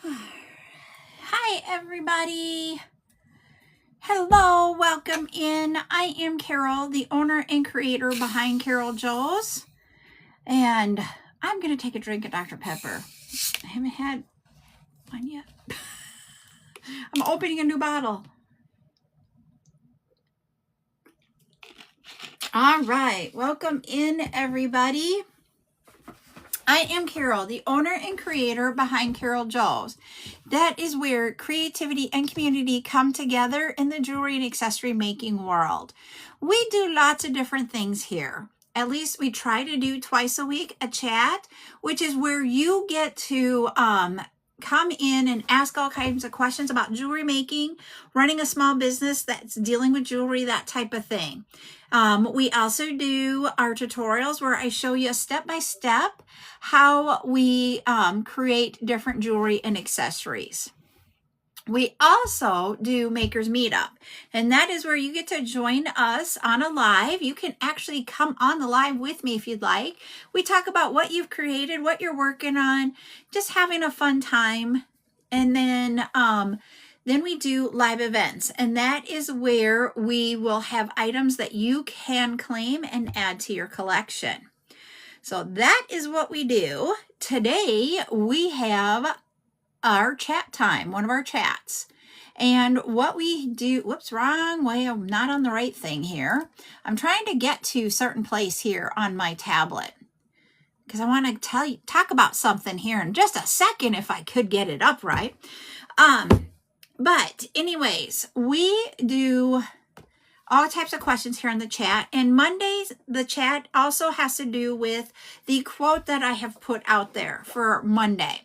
Hi, everybody. Hello, welcome in. I am Carol, the owner and creator behind Carol Joe's, and I'm going to take a drink of Dr. Pepper. I haven't had one yet. I'm opening a new bottle. All right, welcome in, everybody. I am Carol, the owner and creator behind Carol Joe's. That is where creativity and community come together in the jewelry and accessory making world. We do lots of different things here. At least we try to do twice a week a chat, which is where you get to come in and ask all kinds of questions about jewelry making, running a small business that's dealing with jewelry, that type of thing. We also do our tutorials where I show you step by step how we create different jewelry and accessories. We also do Makers Meetup, and that is where you get to join us on a live. You can actually come on the live with me if you'd like. We talk about what you've created, what you're working on, just having a fun time. And then we do live events, and that is where we will have items that you can claim and add to your collection. So that is what we do. Today we have our chat time, one of our chats. And what we do, whoops, wrong way, I'm not on the right thing here. I'm trying to get to a certain place here on my tablet because I want to talk about something here in just a second if I could get it up right. But anyways, we do all types of questions here in the chat. And Mondays, the chat also has to do with the quote that I have put out there for Monday.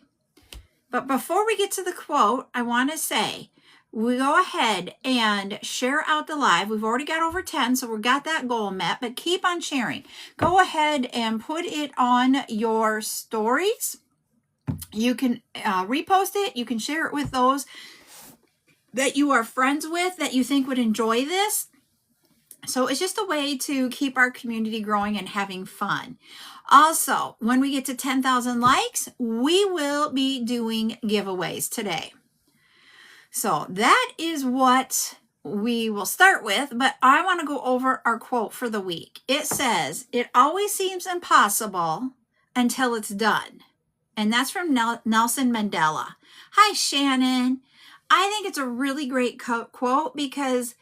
But before we get to the quote, I want to say, we go ahead and share out the live. We've already got over 10, so we've got that goal met, but keep on sharing. Go ahead and put it on your stories. You can repost it. You can share it with those that you are friends with that you think would enjoy this. So it's just a way to keep our community growing and having fun. Also, when we get to 10,000 likes, we will be doing giveaways today. So that is what we will start with, but I want to go over our quote for the week. It says, "It always seems impossible until it's done." And that's from Nelson Mandela. Hi, Shannon. I think it's a really great quote because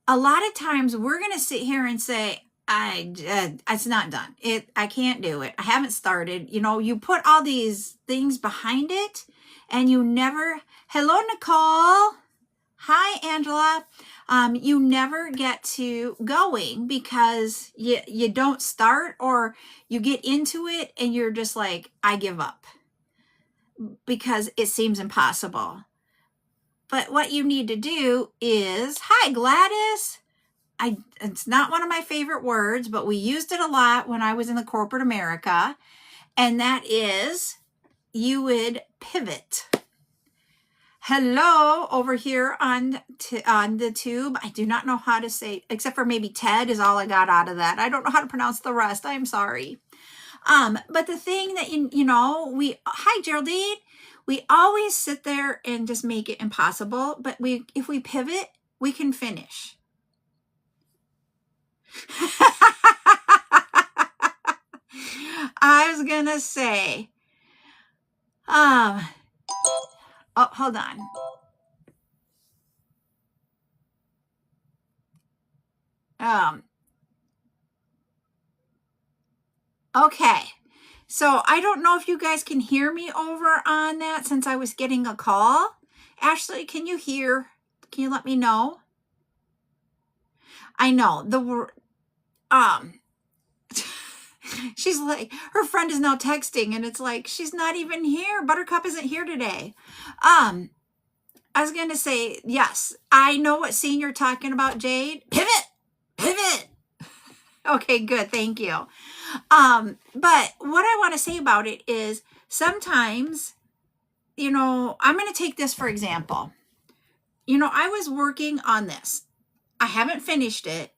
a lot of times we're going to sit here and say, it's not done. I can't do it. I haven't started. You know, you put all these things behind it and you never, hello, Nicole. Hi, Angela. You never get to going because you don't start, or you get into it and you're just like, I give up because it seems impossible. But what you need to do is, hi, Gladys. It's not one of my favorite words, but we used it a lot when I was in the corporate America. And that is, you would pivot. Hello over here on the tube. I do not know how to say, except for maybe Ted is all I got out of that. I don't know how to pronounce the rest. I'm sorry. But the thing that, hi, Geraldine. We always sit there and just make it impossible, but if we pivot, we can finish. I was going to say, oh, hold on. Okay. So I don't know if you guys can hear me over on that since I was getting a call. Ashley, can you hear? Can you let me know? I know she's like, her friend is now texting and it's like, she's not even here. Buttercup isn't here today. I was going to say, yes, I know what scene you're talking about, Jade. Pivot. Okay, good. Thank you. But what I want to say about it is sometimes, I'm going to take this for example. I was working on this. I haven't finished it.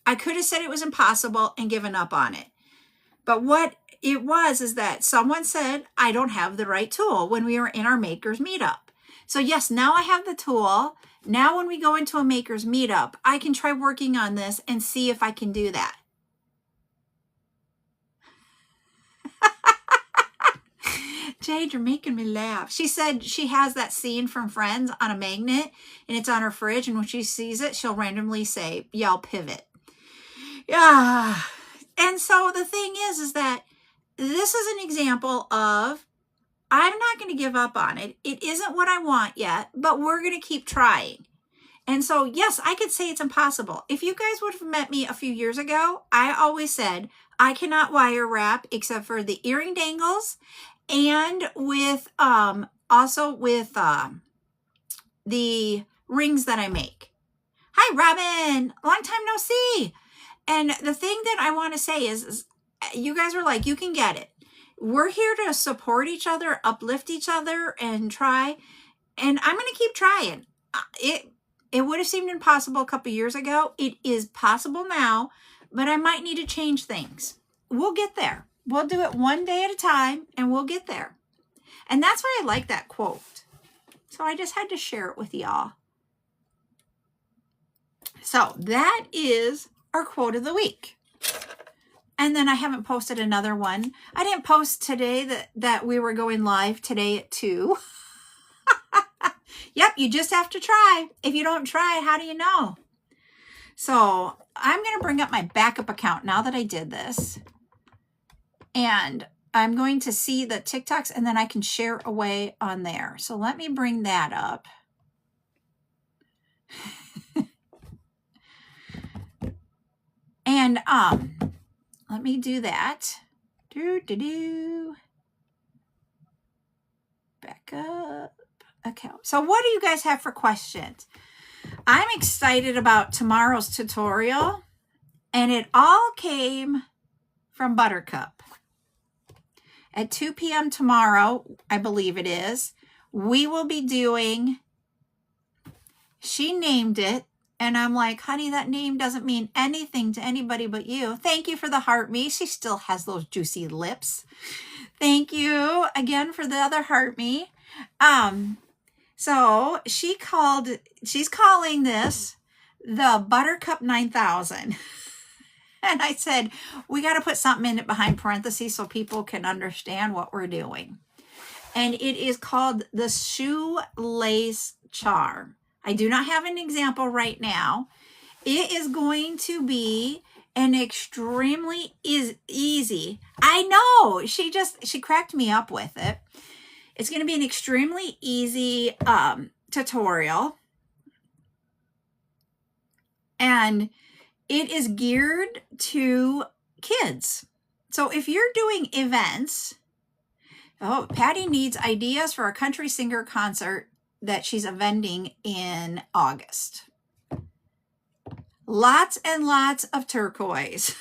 I could have said it was impossible and given up on it. But what is that someone said, I don't have the right tool when we were in our makers meetup. So yes, now I have the tool. Now when we go into a makers meetup, I can try working on this and see if I can do that. Jade, you're making me laugh. She said she has that scene from Friends on a magnet and it's on her fridge. And when she sees it, she'll randomly say, yell pivot. Yeah. And so the thing is that this is an example of, I'm not going to give up on it. It isn't what I want yet, but we're going to keep trying. And so, yes, I could say it's impossible. If you guys would have met me a few years ago, I always said, I cannot wire wrap except for the earring dangles and with, also with the rings that I make. Hi, Robin. Long time no see. And the thing that I want to say is you guys were like, you can get it. We're here to support each other, uplift each other, and try. And I'm going to keep trying. It would have seemed impossible a couple years ago. It is possible now, but I might need to change things. We'll get there. We'll do it one day at a time, and we'll get there. And that's why I like that quote. So I just had to share it with y'all. So that is our quote of the week. And then I haven't posted another one. I didn't post today that we were going live today at 2. Yep, you just have to try. If you don't try, how do you know? So I'm going to bring up my backup account now that I did this. And I'm going to see the TikToks and then I can share away on there. So let me bring that up. And let me do that. Backup account. So what do you guys have for questions? I'm excited about tomorrow's tutorial, and it all came from Buttercup. At 2 p.m. tomorrow, I believe it is, we will be doing, she named it, and I'm like, honey, that name doesn't mean anything to anybody but you. Thank you for the heart me. She still has those juicy lips. Thank you again for the other heart me. So she's calling this the Buttercup 9000. And I said, we got to put something in it behind parentheses so people can understand what we're doing. And it is called the Shoelace Charm. I do not have an example right now. It is going to be an extremely easy. I know, she cracked me up with it. It's going to be an extremely easy tutorial. And it is geared to kids. So if you're doing events, Patty needs ideas for a country singer concert that she's vending in August. Lots and lots of turquoise.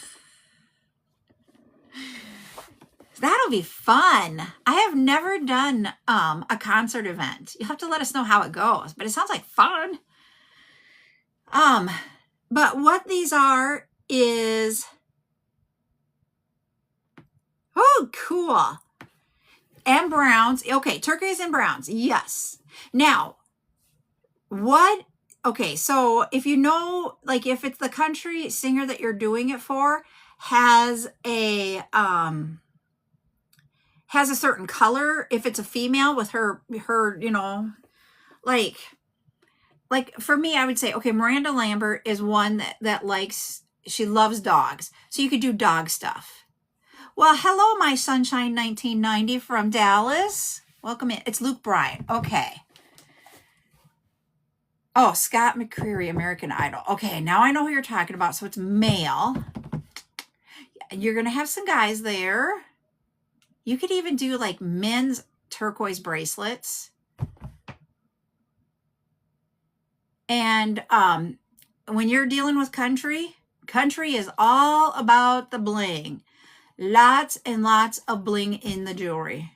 That'll be fun. I have never done a concert event. You'll have to let us know how it goes, but it sounds like fun. But what these are is, oh, cool. And browns. Okay, turquoise and browns. Yes. Now, so if you know, like if it's the country singer that you're doing it for, has a certain color, if it's a female with her, like for me, I would say, okay, Miranda Lambert is one that likes, she loves dogs. So you could do dog stuff. Well, hello, my Sunshine 1990 from Dallas. Welcome in. It's Luke Bryan. Okay. Oh, Scott McCreery, American Idol. Okay, now I know who you're talking about. So it's male. You're going to have some guys there. You could even do like men's turquoise bracelets. And when you're dealing with country is all about the bling. Lots and lots of bling in the jewelry.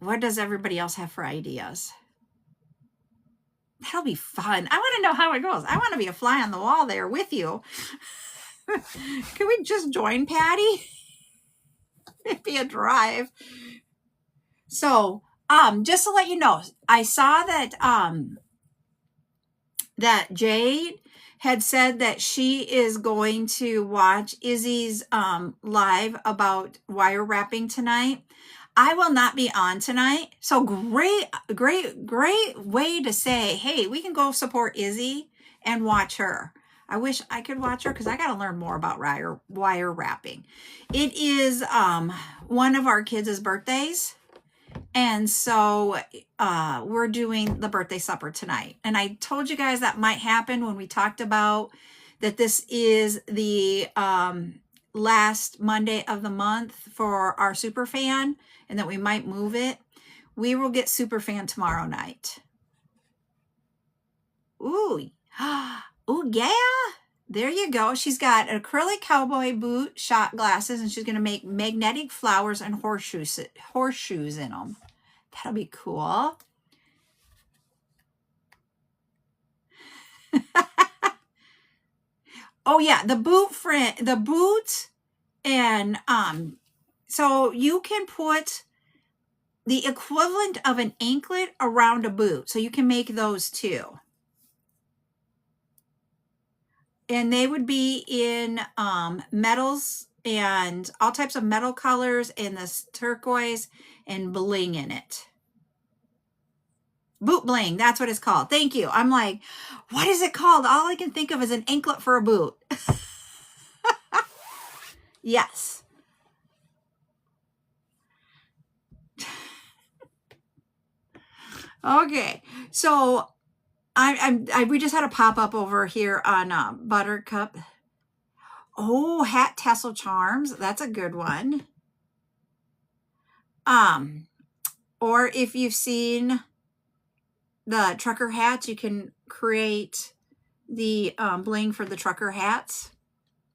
What does everybody else have for ideas? That'll be fun. I want to know how it goes. I want to be a fly on the wall there with you. Can we just join Patty? It'd be a drive. So, just to let you know, I saw that that Jade had said that she is going to watch Izzy's live about wire wrapping tonight. I will not be on tonight. So great way to say, hey, we can go support Izzy and watch her. I wish I could watch her because I got to learn more about wire wrapping. It is one of our kids' birthdays. And so we're doing the birthday supper tonight. And I told you guys that might happen when we talked about that this is the last Monday of the month for our super fan and that we might move it. We will get super fan tomorrow night. Ooh. Ooh, yeah. There you go. She's got acrylic cowboy boot shot glasses, and she's going to make magnetic flowers and horseshoes in them. That'll be cool. Oh yeah, the boot, and so you can put the equivalent of an anklet around a boot. So you can make those too. And they would be in metals and all types of metal colors and this turquoise and bling in it. Boot bling, that's what it's called. Thank you. I'm like, what is it called? All I can think of is an anklet for a boot. Yes. Okay, so we just had a pop up over here on Buttercup. Oh, hat tassel charms. That's a good one. Or if you've seen the trucker hats, you can create the bling for the trucker hats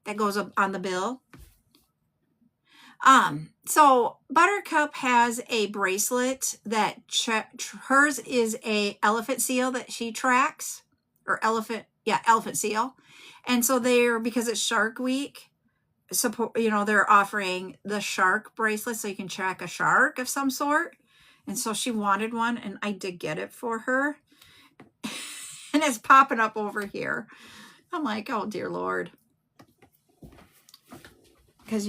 that goes up on the bill. So Buttercup has a bracelet that hers is a elephant seal that she tracks, or elephant seal. And so because it's Shark Week, they're offering the shark bracelet so you can track a shark of some sort. And so she wanted one, and I did get it for her. And it's popping up over here. I'm like, oh dear Lord. Because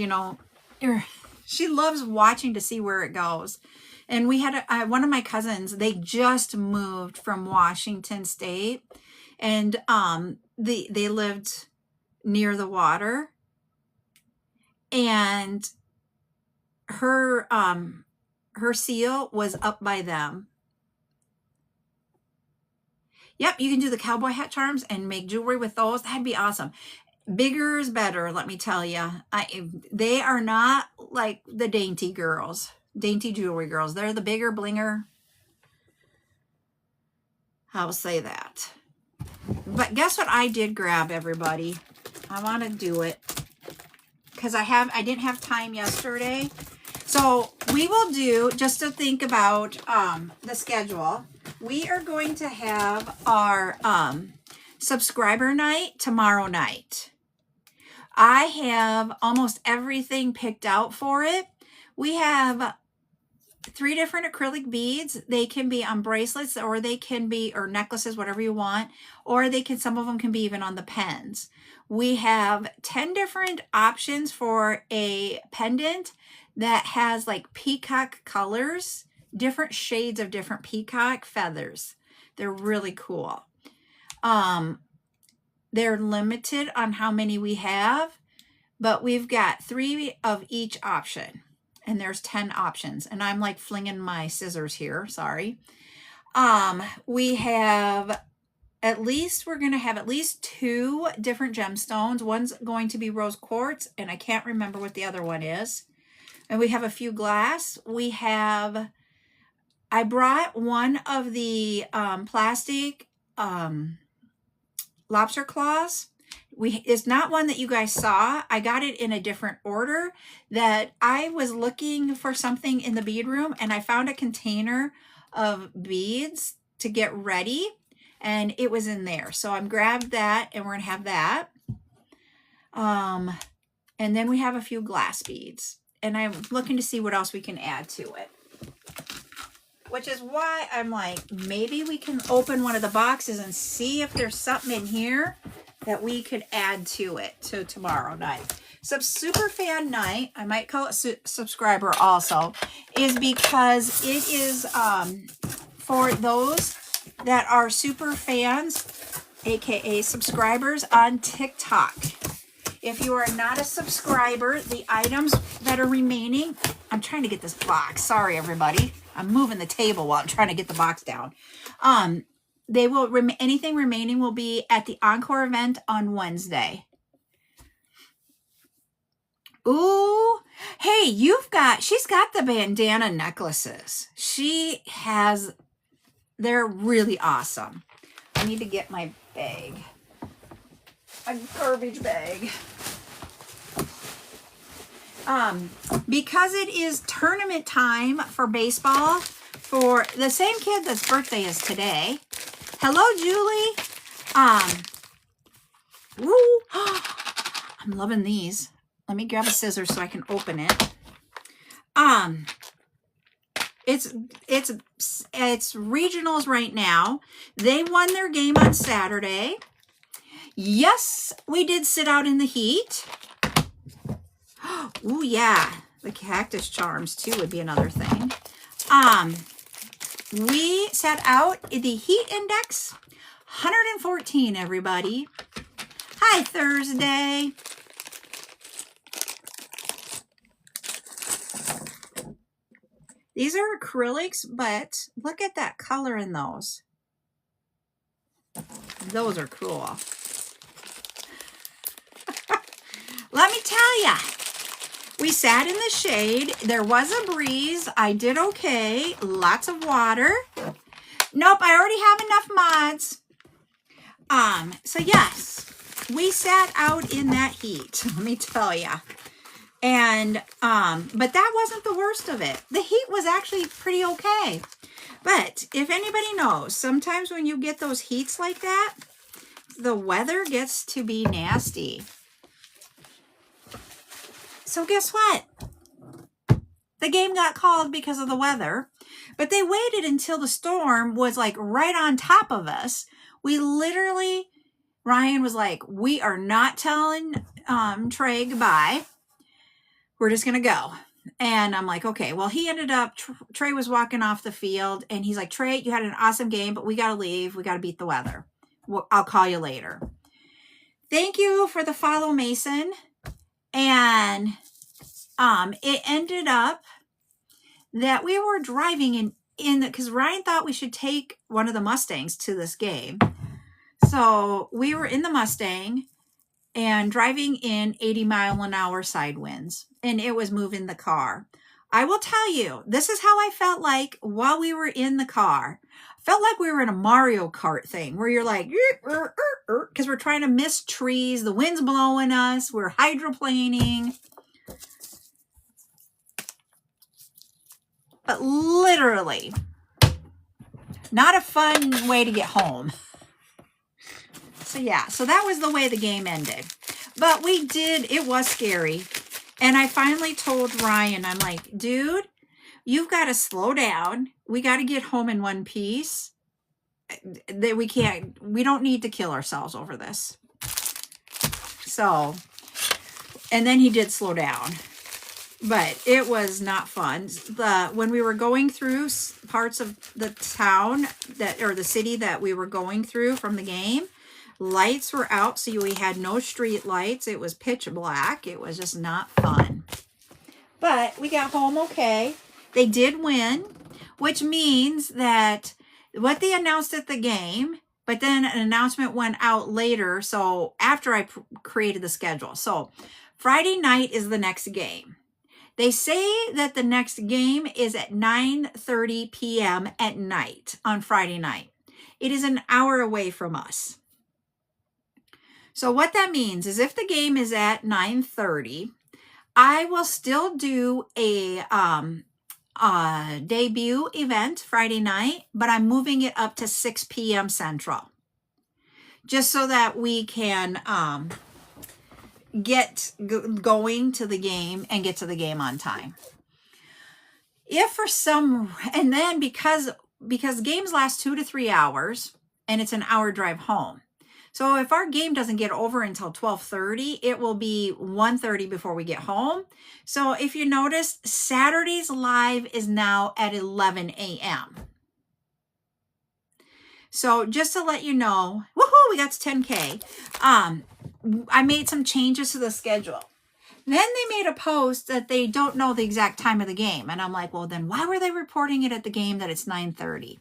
she loves watching to see where it goes. And we had one of my cousins, they just moved from Washington State, and they lived near the water, and her seal was up by them. Yep, you can do the cowboy hat charms and make jewelry with those. That'd be awesome. Bigger is better, let me tell you. They are not like the dainty jewelry girls. They're the bigger blinger. I'll say that. But guess what I did grab, everybody? I want to do it because I didn't have time yesterday. So we will do, just to think about the schedule, we are going to have our subscriber night tomorrow night. I have almost everything picked out for it. We have 3 different acrylic beads. They can be on bracelets, or they can be, or necklaces, whatever you want, or some of them can be even on the pens. We have 10 different options for a pendant that has like peacock colors, different shades of different peacock feathers. They're really cool. They're limited on how many we have, but we've got 3 of each option, and there's 10 options. And I'm like flinging my scissors here, sorry. We have we're going to have at least 2 different gemstones. One's going to be rose quartz, and I can't remember what the other one is. And we have a few glass. I brought one of the plastic lobster claws. It's not one that you guys saw. I got it in a different order. That I was looking for something in the bead room, and I found a container of beads to get ready. and it was in there. So I'm grabbed that, and we're going to have that. And then we have a few glass beads, and I'm looking to see what else we can add to it. Which is why I'm like, maybe we can open one of the boxes and see if there's something in here that we could add to it to tomorrow night. So super fan night, I might call it subscriber also, is because it is for those that are super fans, aka subscribers on TikTok. If you are not a subscriber, the items that are remaining, I'm trying to get this box. Sorry, everybody. I'm moving the table while I'm trying to get the box down. They will anything remaining will be at the Encore event on Wednesday. Ooh, hey, she's got the bandana necklaces. They're really awesome. I need to get my bag. A garbage bag. Because it is tournament time for baseball for the same kid that's birthday is today. Hello, Julie. Woo. I'm loving these. Let me grab a scissors so I can open it. It's regionals right now. They won their game on Saturday. Yes, we did sit out in the heat. Oh yeah, the cactus charms too would be another thing. We sat out the heat index 114, everybody. Hi, Thursday. These are acrylics, but look at that color in those. Those are cool. Let me tell ya, we sat in the shade. There was a breeze. I did okay. Lots of water. Nope, I already have enough mods. So yes, we sat out in that heat. Let me tell ya. And, but that wasn't the worst of it. The heat was actually pretty okay. But if anybody knows, sometimes when you get those heats like that, the weather gets to be nasty. So guess what? The game got called because of the weather, but they waited until the storm was like right on top of us. We literally, Ryan was like, we are not telling Trey goodbye. We're just going to go. And I'm like, okay. Well, he ended up, Trey was walking off the field and he's like, Trey, you had an awesome game, but we got to leave. We got to beat the weather. Well, I'll call you later. Thank you for the follow, Mason. And it ended up that we were driving because Ryan thought we should take one of the Mustangs to this game. So we were in the Mustang and driving in 80-mile-an-hour side winds, and it was moving the car. I will tell you, this is how I felt like while we were in the car. I felt like we were in a Mario Kart thing where you're like, because we're trying to miss trees, the wind's blowing us, we're hydroplaning. But literally, not a fun way to get home. So yeah, so that was the way the game ended. But it was scary. And I finally told Ryan, I'm like, dude, you've got to slow down. We got to get home in one piece. We don't need to kill ourselves over this. So, and then he did slow down. But it was not fun. When we were going through parts of the town or the city that we were going through from the game, lights were out, so we had no street lights. It was pitch black. It was just not fun. But we got home okay. They did win, which means that what they announced at the game, but then an announcement went out later, so after I created the schedule. So Friday night is the next game. They say that the next game is at 9:30 p.m. at night on Friday night. It is an hour away from us. So what that means is if the game is at 9:30, I will still do a debut event Friday night, but I'm moving it up to 6 p.m. Central, just so that we can get going to the game and get to the game on time. If for some, and then because games last 2 to 3 hours and it's an hour drive home. So if our game doesn't get over until 12:30, it will be 1:30 before we get home. So if you notice, Saturday's live is now at 11 a.m. So just to let you know, woohoo, we got to 10K. I made some changes to the schedule. Then they made a post that they don't know the exact time of the game. And I'm like, well, then why were they reporting it at the game that it's 9:30?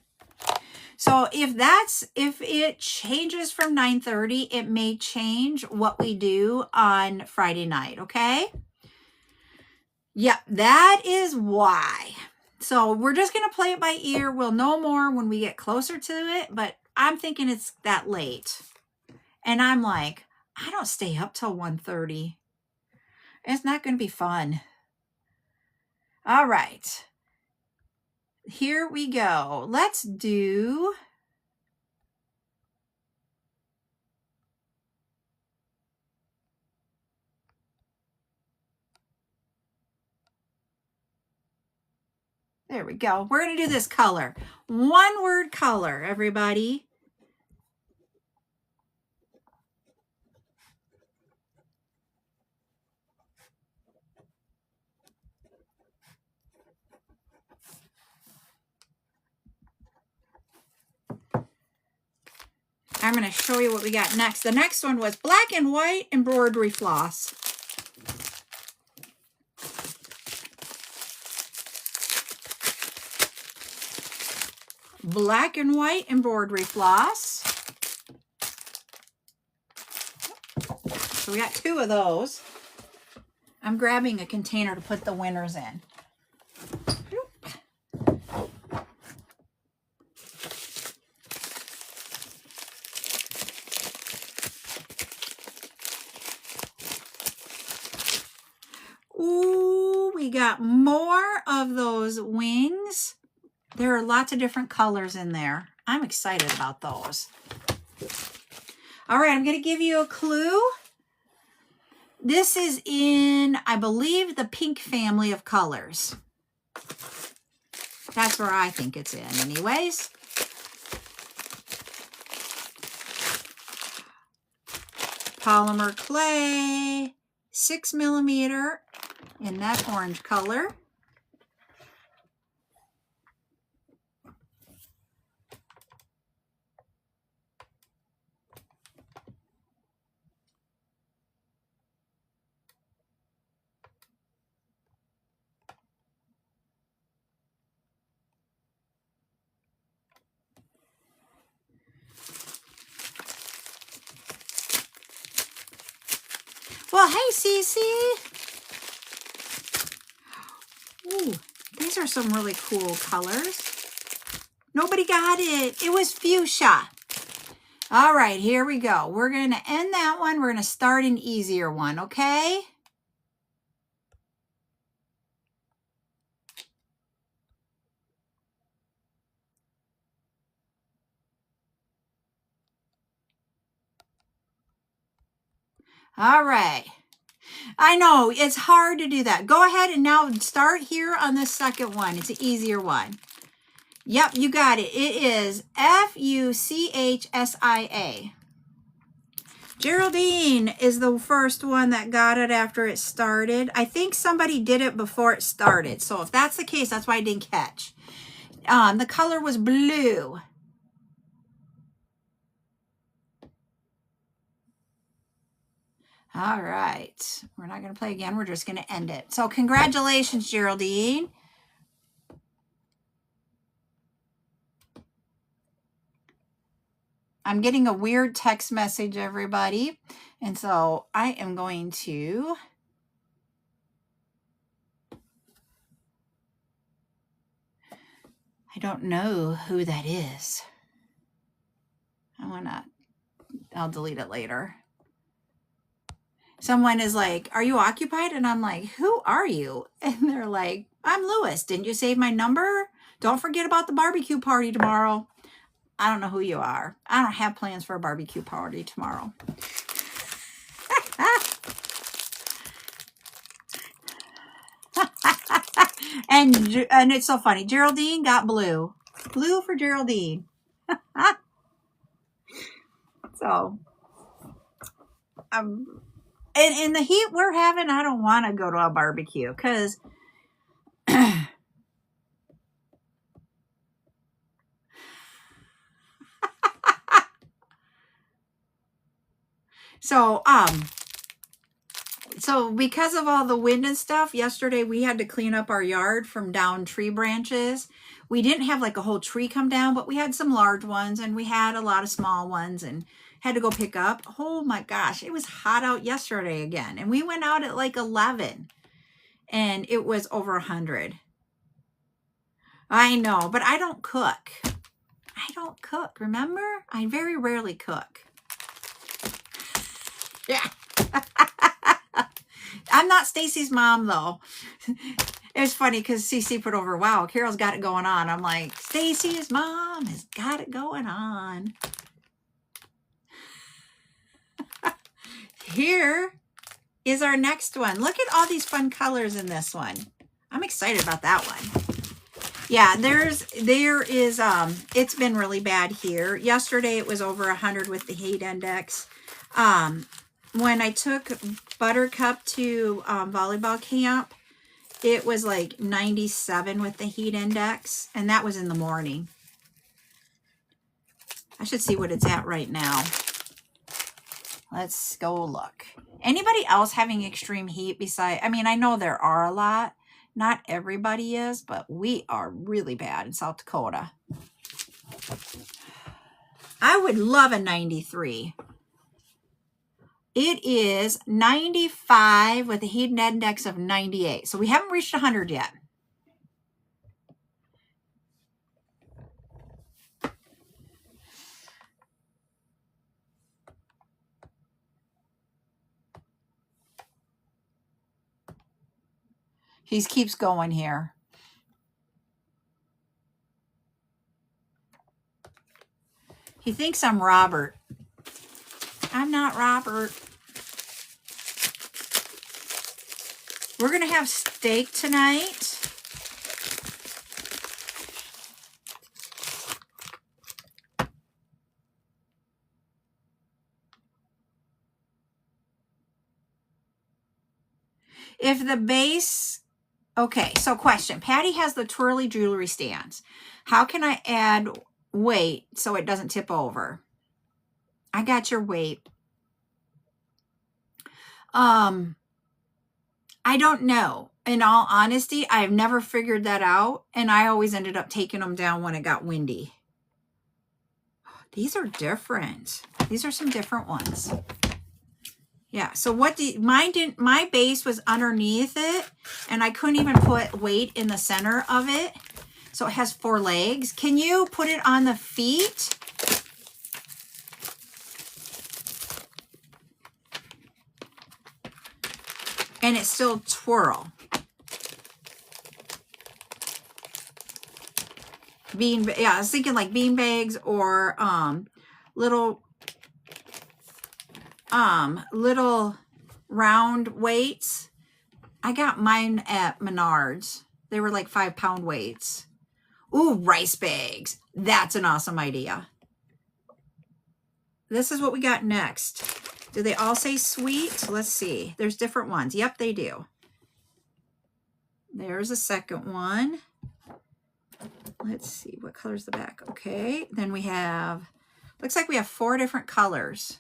So if it changes from 9:30, it may change what we do on Friday night, okay? Yep, that is why. So we're just going to play it by ear. We'll know more when we get closer to it, but I'm thinking it's that late. And I'm like, I don't stay up till 1:30. It's not going to be fun. All right. Here we go. Let's do... There we go. We're going to do this color. One word color, everybody. I'm going to show you what we got next. The next one was black and white embroidery floss. Black and white embroidery floss. So we got 2 of those. I'm grabbing a container to put the winners in. Ooh, we got more of those wings. There are lots of different colors in there. I'm excited about those. All right, I'm going to give you a clue. This is in, I believe, the pink family of colors. That's where I think it's in anyways. Polymer clay, 6mm in that orange color. Well, hey, Cece. Ooh, these are some really cool colors. Nobody got it. It was fuchsia. All right, here we go. We're going to end that one. We're going to start an easier one, okay? All right. I know, it's hard to do that. Go ahead and now start here on the second one. It's an easier one. Yep, you got it. It is Fuchsia. Geraldine is the first one that got it after it started. I think somebody did it before it started. So if that's the case, that's why I didn't catch. The color was blue. All right. We're not going to play again. We're just going to end it. So congratulations, Geraldine. I'm getting a weird text message, everybody. And so I am going to... I don't know who that is. I'll delete it later. Someone is like, are you occupied? And I'm like, who are you? And they're like, I'm Lewis. Didn't you save my number? Don't forget about the barbecue party tomorrow. I don't know who you are. I don't have plans for a barbecue party tomorrow. And it's so funny. Geraldine got blue. Blue for Geraldine. So, in the heat we're having, I don't want to go to a barbecue because so because of all the wind and stuff, yesterday we had to clean up our yard from down tree branches. We didn't have like a whole tree come down, but we had some large ones and we had a lot of small ones and had to go pick up. Oh my gosh, it was hot out yesterday again. And we went out at like 11 and it was over 100. I know, but I don't cook. I don't cook, remember? I very rarely cook. Yeah. I'm not Stacy's mom, though. It was funny because CC put over, wow, Carol's got it going on. I'm like, Stacy's mom has got it going on. Here is our next one. Look at all these fun colors in this one. I'm excited about that one. Yeah, there is, it's been really bad here. Yesterday it was over 100 with the heat index. When I took Buttercup to volleyball camp, it was like 97 with the heat index, and that was in the morning. I should see what it's at right now. Let's go look. Anybody else having extreme heat beside? I mean, I know there are a lot. Not everybody is, but we are really bad in South Dakota. I would love a 93. It is 95 with a heat index of 98. So we haven't reached 100 yet. He keeps going here. He thinks I'm Robert. I'm not Robert. We're going to have steak tonight. If the base, okay, so question. Patty has the twirly jewelry stands. How can I add weight so it doesn't tip over? I got your weight. I don't know. In all honesty, I've never figured that out, and I always ended up taking them down when it got windy. These are different. These are some different ones. Yeah, so what mine didn't, my base was underneath it, and I couldn't even put weight in the center of it. So it has 4 legs. Can you put it on the feet? And it still twirl. Yeah, I was thinking like bean bags or little round weights. I got mine at Menards. They were like 5-pound weights. Ooh, rice bags. That's an awesome idea. This is what we got next. Do they all say sweet? Let's see. There's different ones. Yep, they do. There's a second one. Let's see. What color's the back? Okay. Then we have, looks like we have 4 different colors.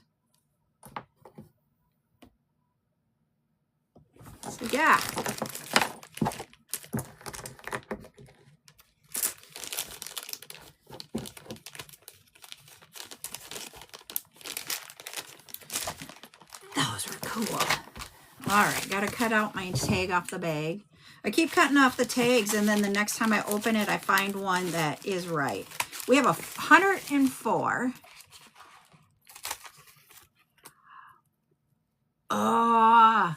So yeah. Those were cool. All right, got to cut out my tag off the bag. I keep cutting off the tags, and then the next time I open it, I find one that is right. We have 104. Oh,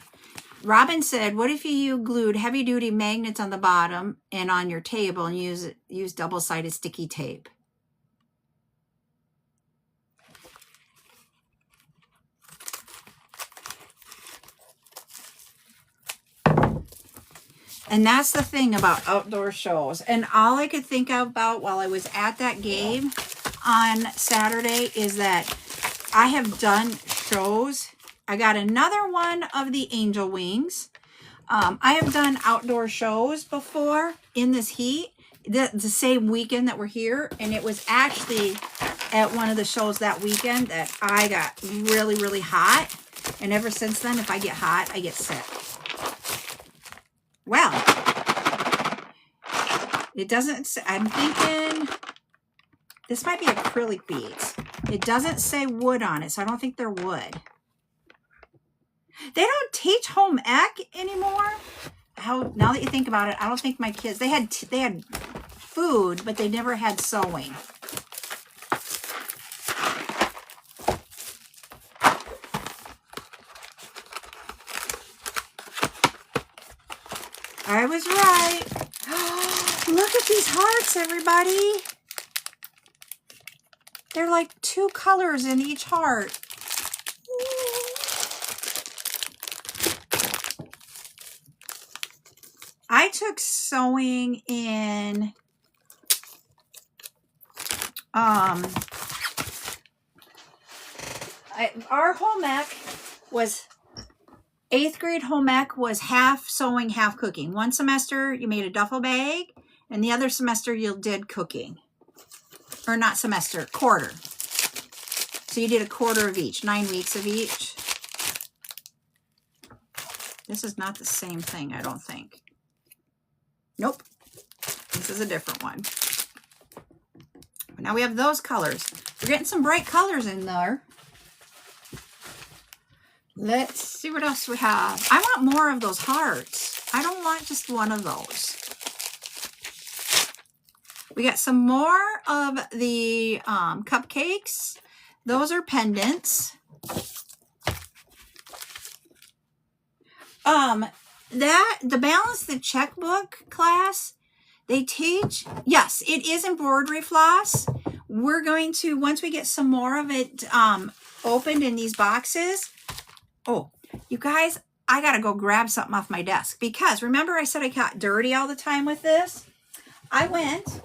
Robin said, what if you glued heavy duty magnets on the bottom and on your table and use double-sided sticky tape? And that's the thing about outdoor shows. And all I could think about while I was at that game on Saturday is that I have done shows. I got another one of the angel wings. I have done outdoor shows before in this heat, the same weekend that we're here. And it was actually at one of the shows that weekend that I got really, really hot. And ever since then, if I get hot, I get sick. Well, it doesn't, I'm thinking this might be acrylic beads. It doesn't say wood on it, so I don't think they're wood. They don't teach home ec anymore. Now that you think about it, I don't think my kids, they had food, but they never had sewing. I was right. Look at these hearts, everybody. They're like 2 colors in each heart. I took sewing in our home ec was 8th grade home ec was half sewing, half cooking. One semester you made a duffel bag, and the other semester you did cooking. Or not semester, quarter. So you did a quarter of each, 9 weeks of each. This is not the same thing, I don't think. Nope. This is a different one. But now we have those colors. We're getting some bright colors in there. Let's see what else we have. I want more of those hearts. I don't want just one of those. We got some more of the cupcakes. Those are pendants. The Balance the Checkbook class, they teach, yes, it is embroidery floss. We're going to, once we get some more of it opened in these boxes. Oh, you guys, I got to go grab something off my desk because remember I said I got dirty all the time with this? I went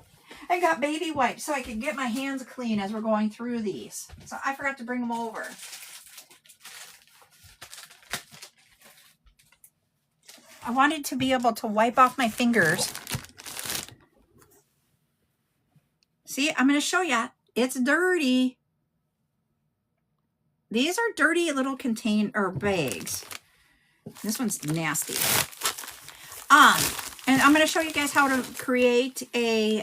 and got baby wipes so I could get my hands clean as we're going through these. So I forgot to bring them over. I wanted to be able to wipe off my fingers. See, I'm going to show you. It's dirty. These are dirty little bags. This one's nasty. And I'm going to show you guys how to create a,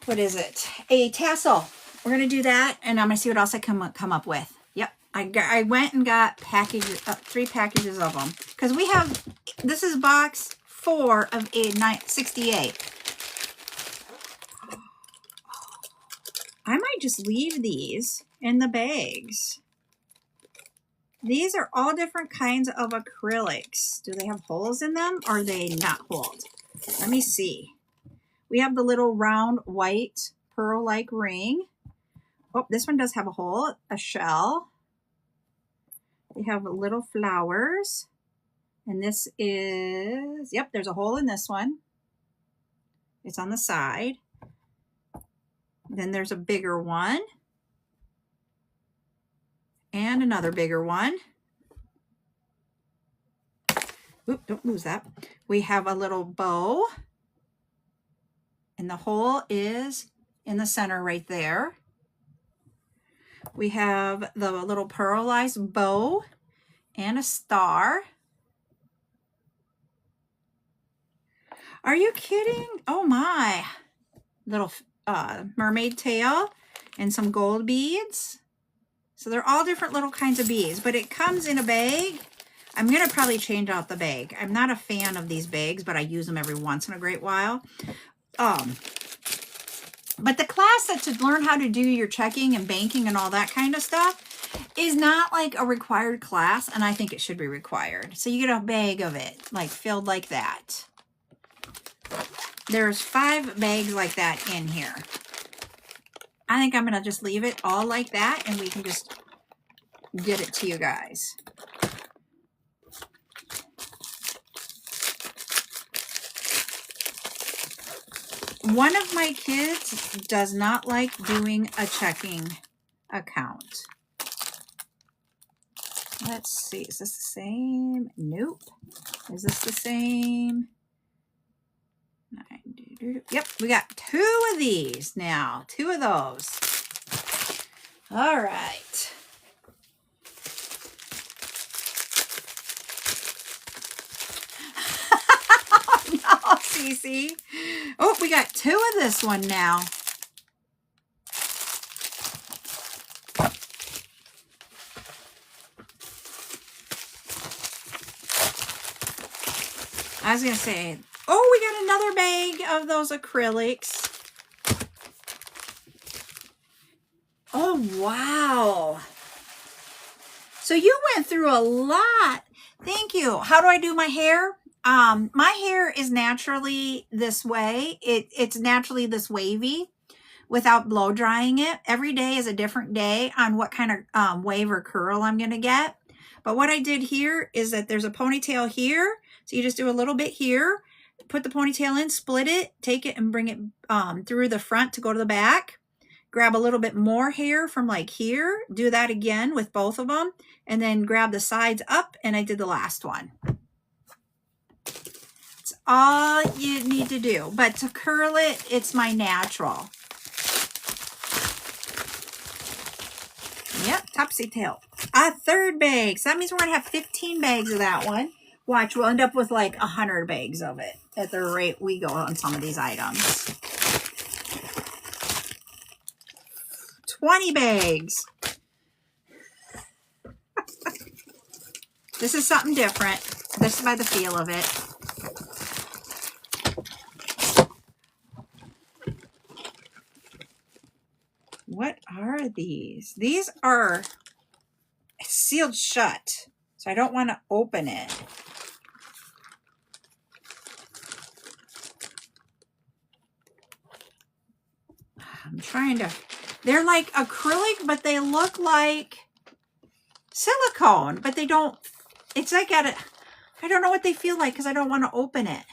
what is it? A tassel. We're going to do that, and I'm going to see what else I come up with. Yep. I went and got 3 packages of them. Because we have, this is box 4 of 68. I might just leave these in the bags. These are all different kinds of acrylics. Do they have holes in them or are they not holed? Let me see. We have the little round white pearl-like ring. Oh, this one does have a hole, a shell. They have little flowers. And this is, yep, there's a hole in this one. It's on the side. Then there's a bigger one. And another bigger one. Oop, don't lose that. We have a little bow. And the hole is in the center right there. We have the little pearlized bow and a star. Are you kidding? Oh my. Little mermaid tail and some gold beads. So they're all different little kinds of beads, but it comes in a bag. I'm going to probably change out the bag. I'm not a fan of these bags, but I use them every once in a great while. But the class that to learn how to do your checking and banking and all that kind of stuff, is not like a required class, and I think it should be required. So you get a bag of it, like filled like that. There's 5 bags like that in here. I think I'm going to just leave it all like that, and we can just get it to you guys. One of my kids does not like doing a checking account. Let's see, is this the same? Nope. Is this the same? Yep, we got 2 of these now. 2 of those. All right. Oh, no, Cece. Oh, we got 2 of this one now. I was going to say, oh, we got another bag of those acrylics. Oh, wow. So you went through a lot. Thank you. How do I do my hair? My hair is naturally this way. It's naturally this wavy without blow drying it. Every day is a different day on what kind of wave or curl I'm going to get. But what I did here is that there's a ponytail here. So you just do a little bit here, put the ponytail in, split it, take it and bring it through the front to go to the back. Grab a little bit more hair from like here. Do that again with both of them. And then grab the sides up, and I did the last one. It's all you need to do. But to curl it, it's my natural. Yep, topsy tail. A 3rd bag. So that means we're going to have 15 bags of that one. Watch, we'll end up with like 100 bags of it at the rate we go on some of these items. 20 bags. This is something different. This is by the feel of it. What are these? These are sealed shut, so I don't want to open it. I'm trying to, they're like acrylic, but they look like silicone, but they don't, it's like I don't know what they feel like because I don't want to open it.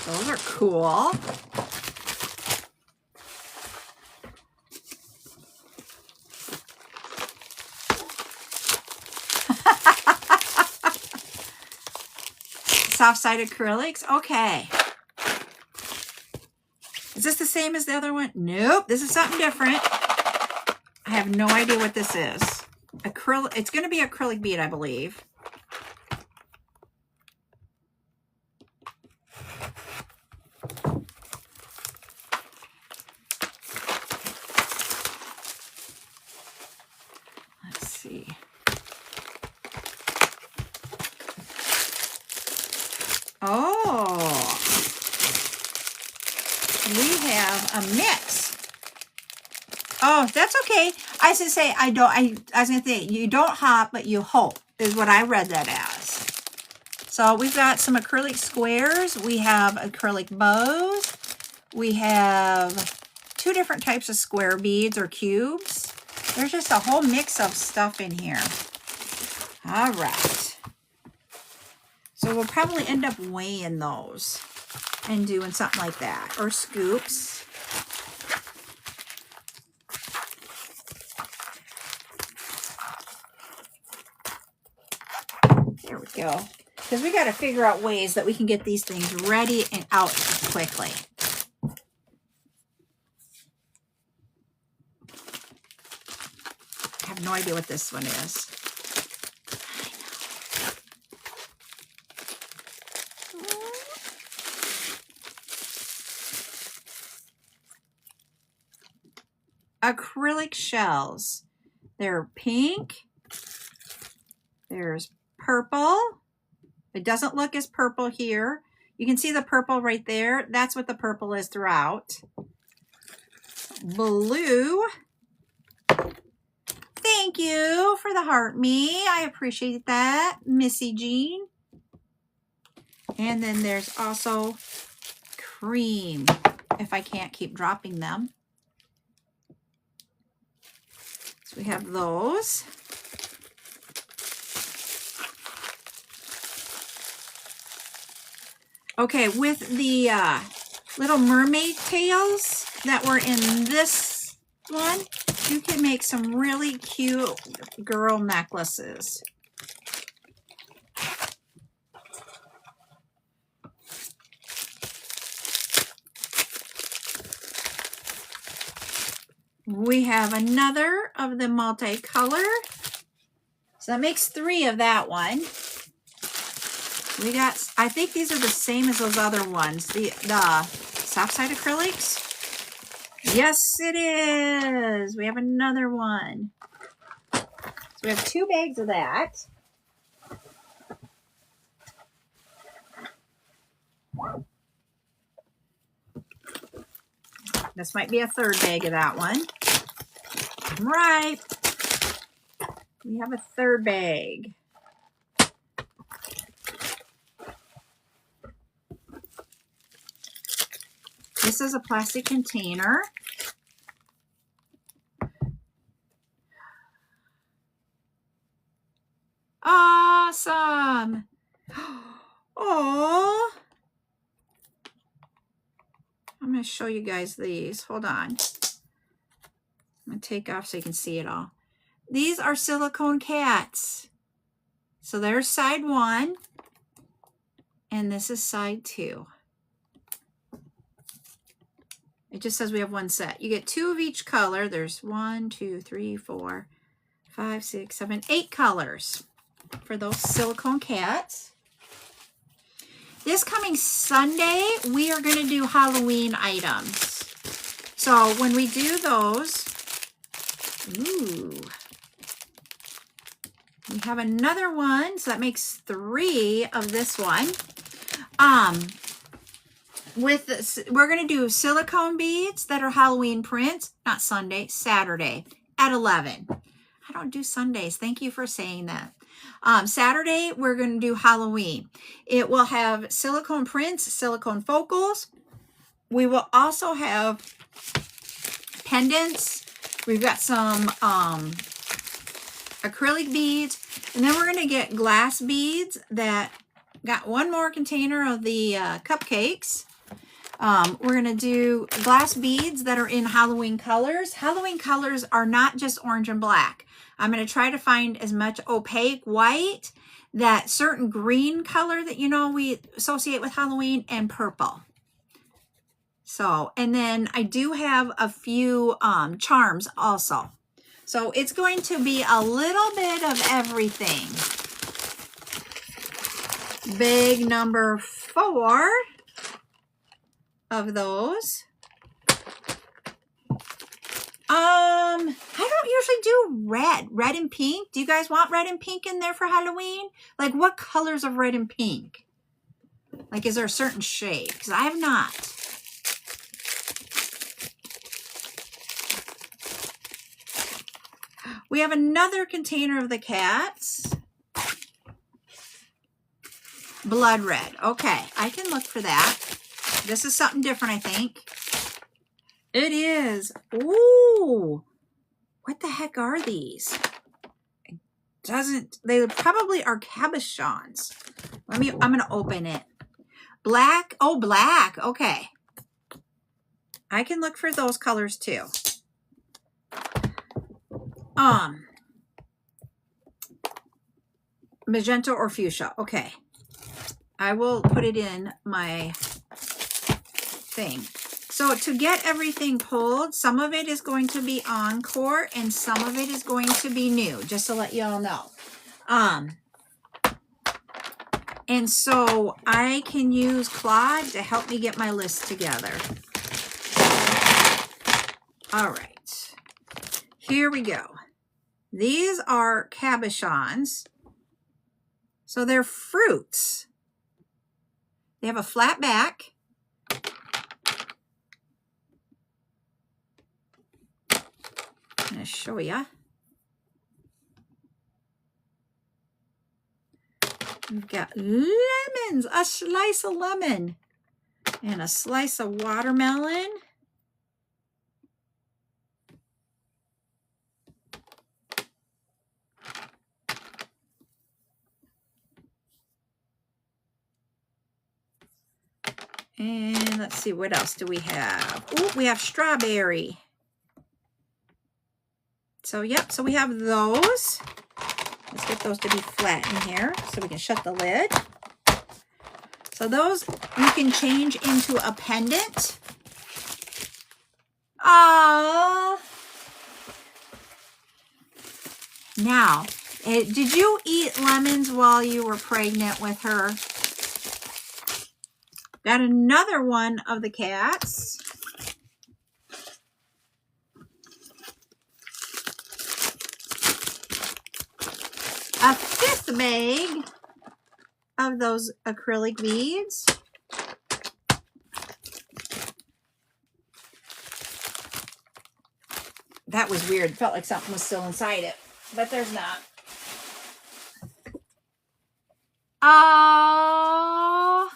Those are cool. Soft-sided acrylics. Okay. Is this the same as the other one? Nope. This is something different. I have no idea what this is. Acrylic. It's going to be acrylic bead, I believe. Let's see. Oh, we have a mix. Oh, that's okay. I was gonna say I was gonna say you don't hop, but you hope is what I read that as. So we've got some acrylic squares. We have acrylic bows. We have 2 different types of square beads or cubes. There's just a whole mix of stuff in here. All right. So we'll probably end up weighing those and doing something like that, or scoops. There we go. Because we got to figure out ways that we can get these things ready and out quickly. I have no idea what this one is. Acrylic shells. They're pink. There's purple. It doesn't look as purple here. You can see the purple right there. That's what the purple is throughout. blue. Thank you for the heart me. I appreciate that, Missy Jean. And then there's also cream, if I can't keep dropping them. So we have those. Okay, with the little mermaid tails that were in this one, you can make some really cute girl necklaces. We have another of the multicolor. So that makes 3 of that one. We got, I think these are the same as those other ones, the soft side acrylics. Yes, it is. We have another one. So we have 2 bags of that. This might be a 3rd bag of that one. Right. We have a 3rd bag. This is a plastic container. Awesome. Oh. I'm going to show you guys these. Hold on. I'm going to take off so you can see it all. These are silicone cats. So there's side 1. And this is side 2. It just says we have 1 set. You get 2 of each color. There's 1, 2, 3, 4, 5, 6, 7, 8 colors for those silicone cats. This coming Sunday, we are going to do Halloween items. So when we do those, ooh, we have another one. So that makes 3 of this one. With this, we're going to do silicone beads that are Halloween prints, not Sunday, Saturday at 11. I don't do Sundays. Thank you for saying that. Saturday, we're going to do Halloween. It will have silicone prints, silicone focals. We will also have pendants. We've got some acrylic beads. And then we're going to get glass beads that got 1 more container of the cupcakes. We're going to do glass beads that are in Halloween colors. Halloween colors are not just orange and black. I'm going to try to find as much opaque white, that certain green color that you know we associate with Halloween, and purple. So, and then I do have a few charms also. So it's going to be a little bit of everything. Bag number 4 of those. I don't usually do red and pink. Do you guys want red and pink in there for Halloween? Like, what colors of red and pink? Like, is there a certain shade? Because I have not. We have another container of the cats. Blood red. Okay, I can look for that. This is something different, I think. It is. Ooh. What the heck are these? They probably are cabochons. I'm going to open it. Black. Oh, black. Okay. I can look for those colors too. Magenta or fuchsia. Okay. I will put it in my thing. So to get everything pulled, some of it is going to be Encore and some of it is going to be new, just to let you all know. And so I can use Claude to help me get my list together. All right, here we go. These are cabochons. So they're fruits. They have a flat back. to show you. We've got lemons, a slice of lemon, and a slice of watermelon. And let's see, what else do we have? Oh, we have strawberry. So, yep, so we have those. Let's get those to be flat in here so we can shut the lid. So those you can change into a pendant. Aww. Now, did you eat lemons while you were pregnant with her? Got another one of the cats. A fifth bag of those acrylic beads. That was weird. It felt like something was still inside it, but there's not. Oh,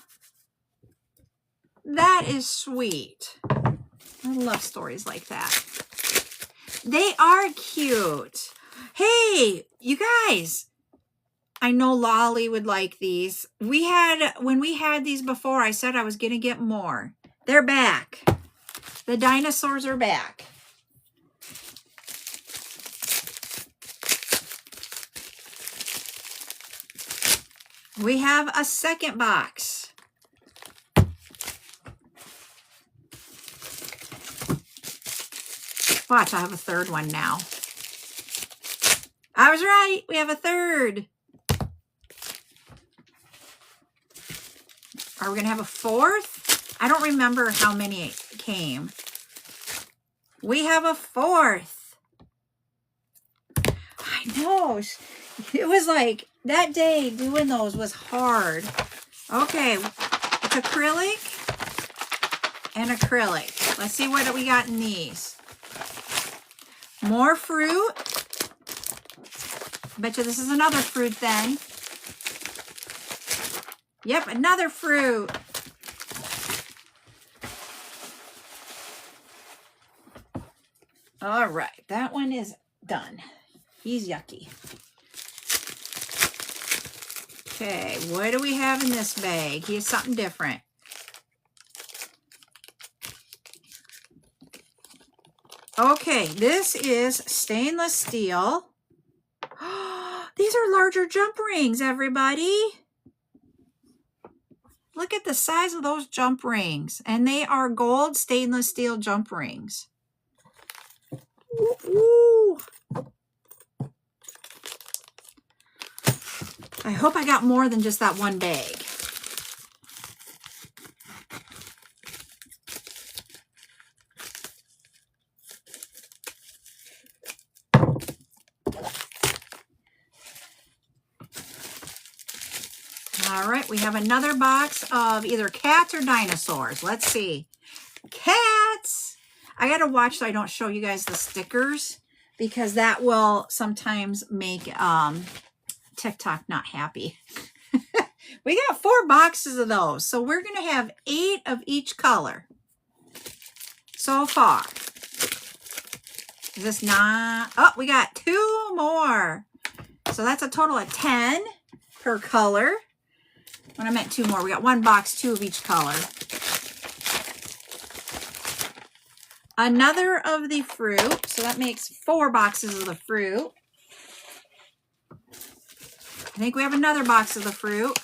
that is sweet. I love stories like that. They are cute. Hey, you guys, I know Lolly would like these. When we had these before, I said I was going to get more. They're back. The dinosaurs are back. We have a second box. Watch, I have a third one now. I was right. We have a third. Are we going to have a fourth? I don't remember how many came. We have a fourth. I know. It was like that day doing those was hard. Okay. It's acrylic and acrylic. Let's see what we got in these. More fruit. Bet you this is another fruit then. Yep, another fruit. All right, that one is done. He's yucky. Okay, what do we have in this bag? Here's something different. Okay, this is stainless steel. These are larger jump rings, everybody. Look at the size of those jump rings. And they are gold stainless steel jump rings. Ooh. I hope I got more than just that one bag. All right, we have another box of either cats or dinosaurs. Let's see. Cats! I gotta watch so I don't show you guys the stickers because that will sometimes make TikTok not happy. We got 4 boxes of those, so we're gonna have 8 of each color so far. Is this not? Oh, we got 2 more. So that's a total of 10 per color. When I meant 2 more, we got 1 box, 2 of each color. Another of the fruit, so that makes 4 boxes of the fruit. I think we have another box of the fruit.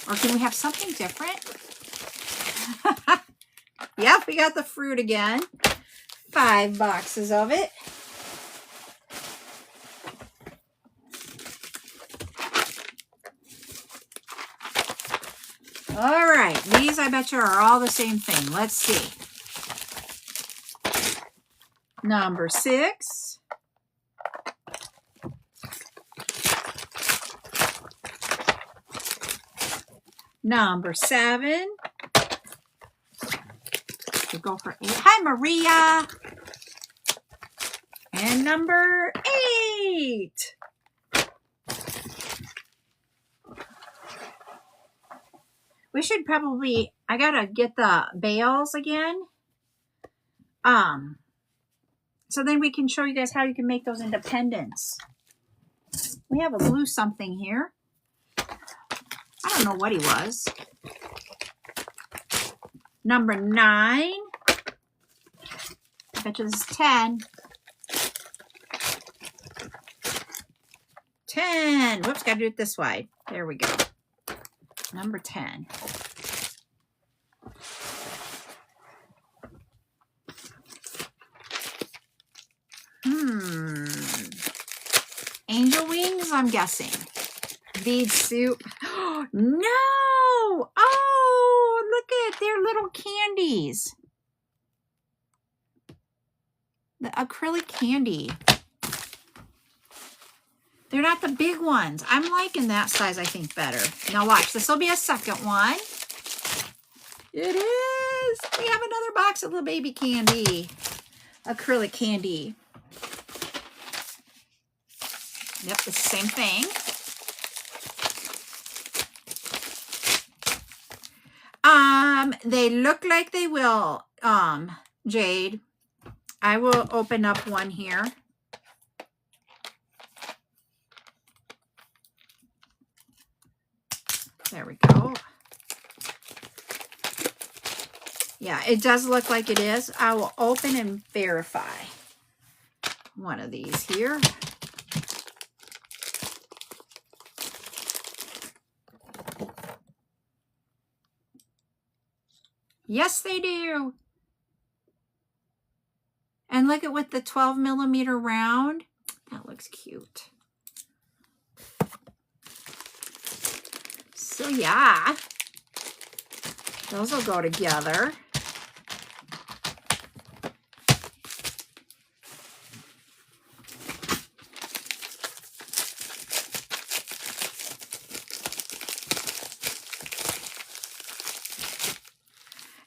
Or can we have something different? Yep, we got the fruit again. 5 boxes of it. All right, these I bet you are all the same thing. Let's see. Number 6. Number 7. We go for 8. Hi, Maria. And number 8. We should probably, I gotta get the bales again. So then we can show you guys how you can make those independents. We have a blue something here. I don't know what he was. Number 9. I bet you this is 10. 10. Whoops, gotta do it this way. There we go. Number 10. Angel wings, I'm guessing. Bead soup. No! Oh, look at their little candies. The acrylic candy. They're not the big ones. I'm liking that size, I think, better. Now watch, this will be a second one. It is. We have another box of little baby candy. Acrylic candy. Yep, the same thing. They look like they will, Jade. I will open up one here. There we go. Yeah, it does look like it is. I will open and verify one of these here. Yes, they do. And look at with the 12mm round. That looks cute. So yeah, those will go together.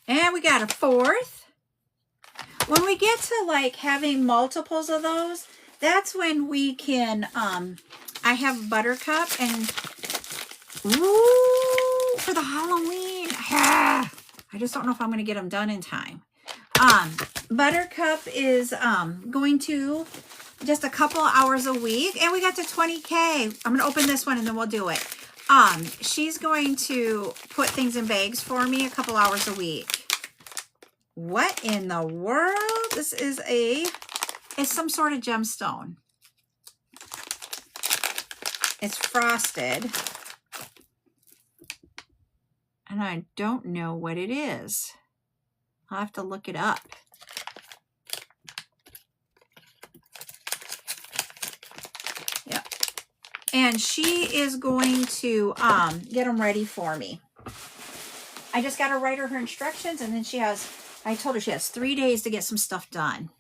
And we got a 4th. When we get to like having multiples of those, that's when we can, I have Buttercup and, ooh, for the Halloween. I just don't know if I'm going to get them done in time. Buttercup is going to just a couple hours a week, and we got to 20K. I'm going to open this one and then we'll do it. She's going to put things in bags for me a couple hours a week. What in the world? This is it's some sort of gemstone. It's frosted. And I don't know what it is. I'll have to look it up. Yeah. And she is going to get them ready for me. I just got to write her instructions, and then she has, I told her she has 3 days to get some stuff done.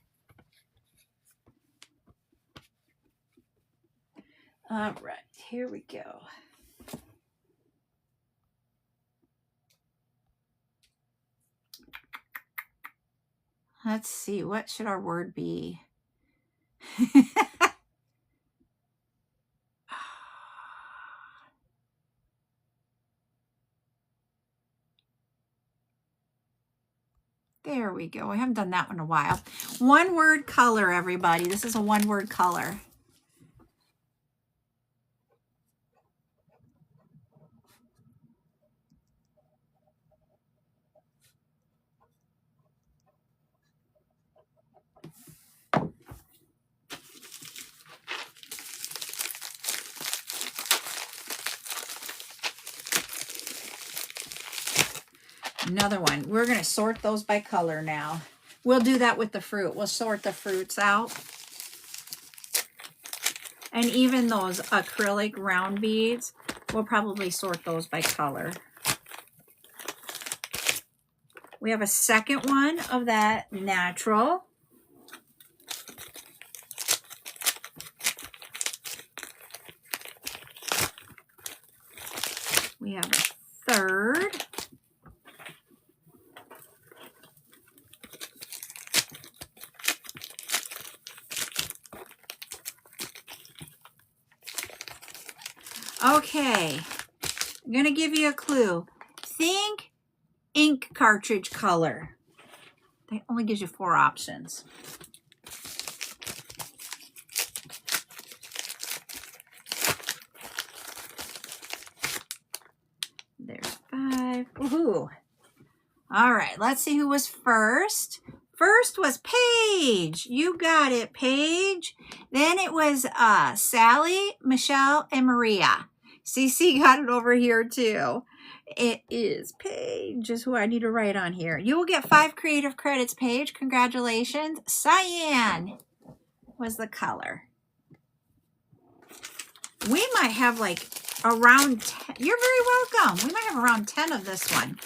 All right, here we go. Let's see, what should our word be? There we go. I haven't done that one in a while. One word color, everybody. This is a one word color. Another one. We're going to sort those by color now. We'll do that with the fruit. We'll sort the fruits out. And even those acrylic round beads, we'll probably sort those by color. We have a second one of that natural. We have a third. Okay, I'm going to give you a clue. Think ink cartridge color. That only gives you 4 options. There's 5. Woohoo. All right, let's see who was first. First was Paige. You got it, Paige. Then it was Sally, Michelle, and Maria. Cece got it over here too. It is Paige is who I need to write on here. You will get 5 creative credits, Paige. Congratulations. Cyan was the color. We might have like around 10. You're very welcome. We might have around 10 of this one,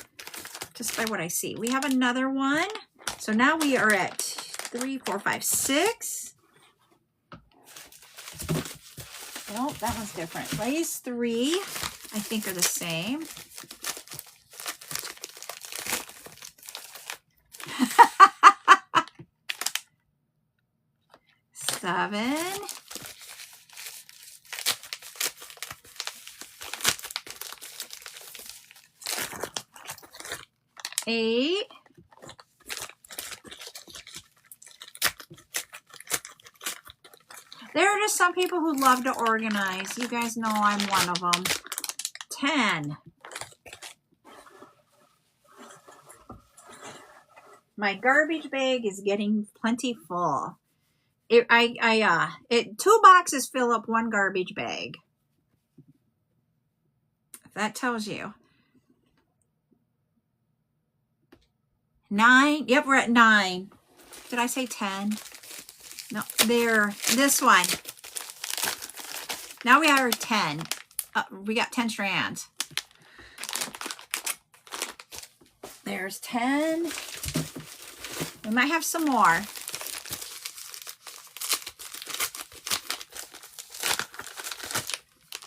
just by what I see. We have another one. So now we are at 3, 4, 5, 6. Oh, that one's different. These 3, I think, are the same. Seven. 8. There are just some people who love to organize. You guys know I'm one of them. 10. My garbage bag is getting plenty full. 2 boxes fill up 1 garbage bag. If that tells you. 9. Yep, we're at 9. Did I say 10? No, there. This one. Now we are 10. We got 10 strands. There's 10. We might have some more.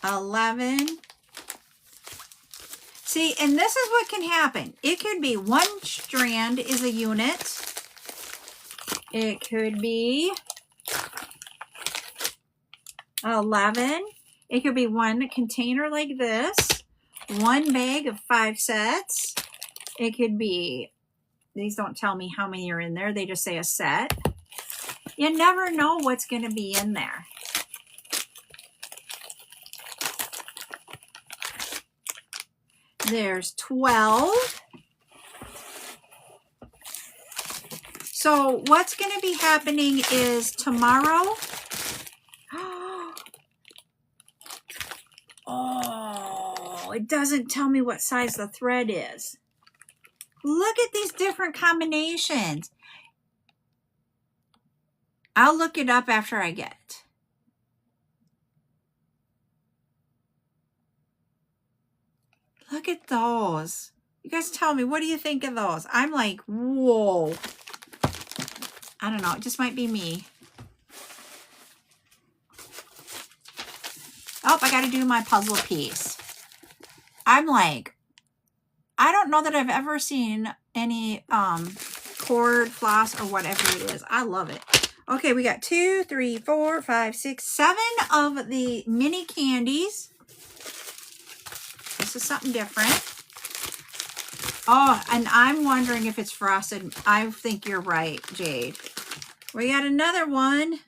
$11. See, and this is what can happen. It could be 1 strand is a unit. It could be 11. It could be 1 container like this. 1 bag of 5 sets. It could be, these don't tell me how many are in there. They just say a set. You never know what's going to be in there. There's 12. So what's going to be happening is tomorrow. Oh, it doesn't tell me what size the thread is. Look at these different combinations. I'll look it up after I get it. Look at those. You guys tell me, what do you think of those? I'm like, whoa. I don't know. It just might be me. Oh, I got to do my puzzle piece. I'm like, I don't know that I've ever seen any cord floss or whatever it is. I love it. Okay, we got 2, 3, 4, 5, 6, 7 of the mini candies. This is something different. Oh, and I'm wondering if it's frosted. I think you're right, Jade. We got another one.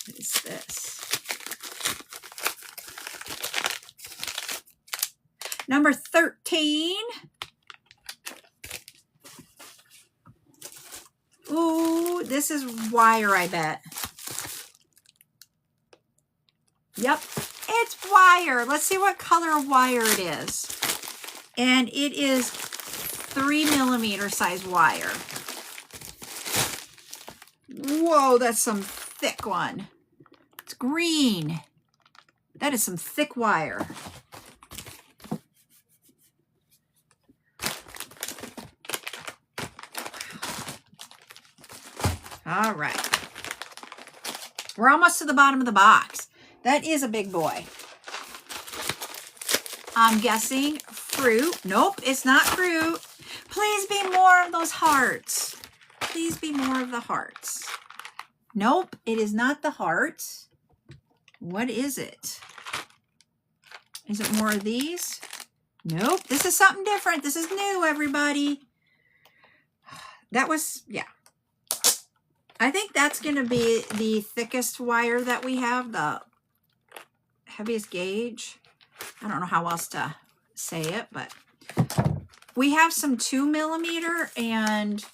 What is this? Number 13. Ooh, this is wire, I bet. Yep, it's wire. Let's see what color of wire it is. And it is 3mm size wire. Whoa, that's some thick one. It's green. That is some thick wire. All right. We're almost to the bottom of the box. That is a big boy. I'm guessing fruit. Nope, it's not fruit. Please be more of those hearts. Please be more of the hearts. Nope, it is not the heart. What is it? Is it more of these? Nope, this is something different. This is new, everybody. That was, yeah. I think that's going to be the thickest wire that we have, the heaviest gauge. I don't know how else to say it, but we have some 2 millimeter and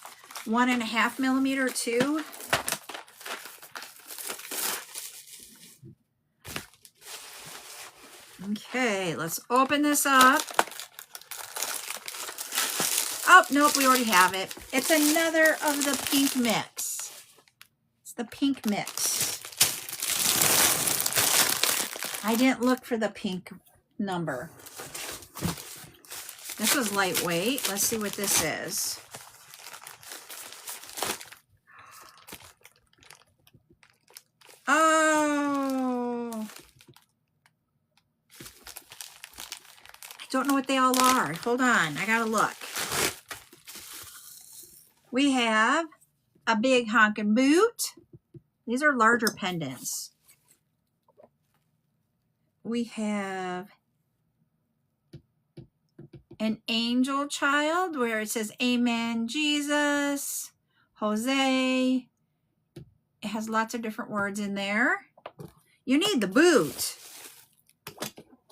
1.5 millimeter too. Okay, let's open this up. Oh, nope, we already have it. It's another of the pink mix. It's the pink mix. I didn't look for the pink number. This was lightweight. Let's see what this is. Oh. I don't know what they all are. Hold on, I gotta look. We have a big honkin' boot. These are larger pendants. We have an angel child where it says Amen Jesus, Jose. It has lots of different words in there. You need the boot.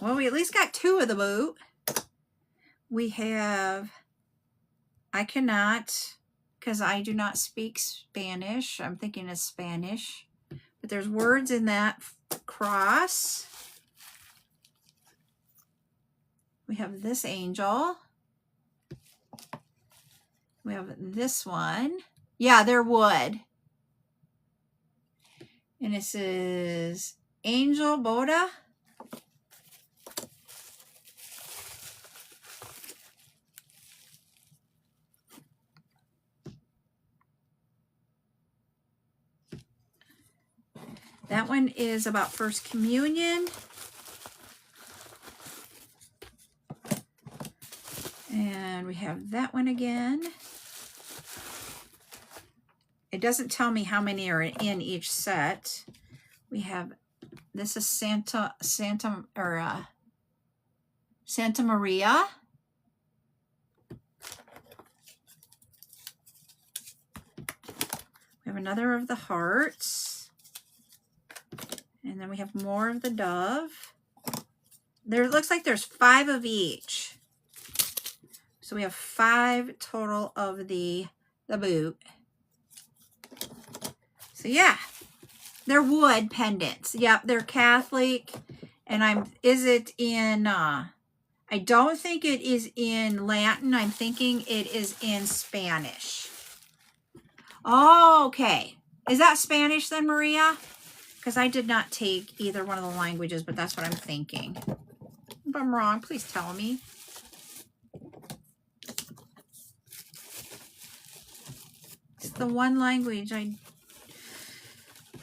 Well, we at least got 2 of the boot. We have, I cannot, because I do not speak Spanish. I'm thinking of Spanish. But there's words in that cross. We have this angel. We have this one. Yeah, they're wood. And it says Angel Boda. That one is about First Communion. And we have that one again. It doesn't tell me how many are in each set. We have, this is Santa Maria. We have another of the hearts. And then we have more of the dove. There looks like there's 5 of each. So we have 5 total of the boot. So yeah, they're wood pendants. Yep, they're Catholic. And is it in, I don't think it is in Latin. I'm thinking it is in Spanish. Oh, okay. Is that Spanish then, Maria? Because I did not take either one of the languages, but that's what I'm thinking. If I'm wrong, please tell me. It's the one language I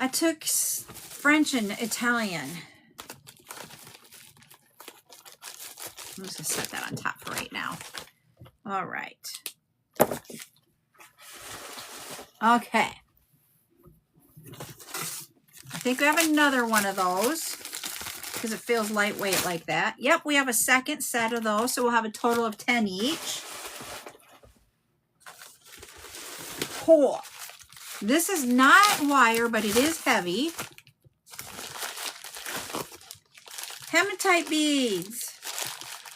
took French and Italian. I'm just going to set that on top for right now. All right. Okay. I think we have another one of those because it feels lightweight like that. Yep, we have a second set of those, so we'll have a total of 10 each. Cool. This is not wire, but it is heavy. Hematite beads.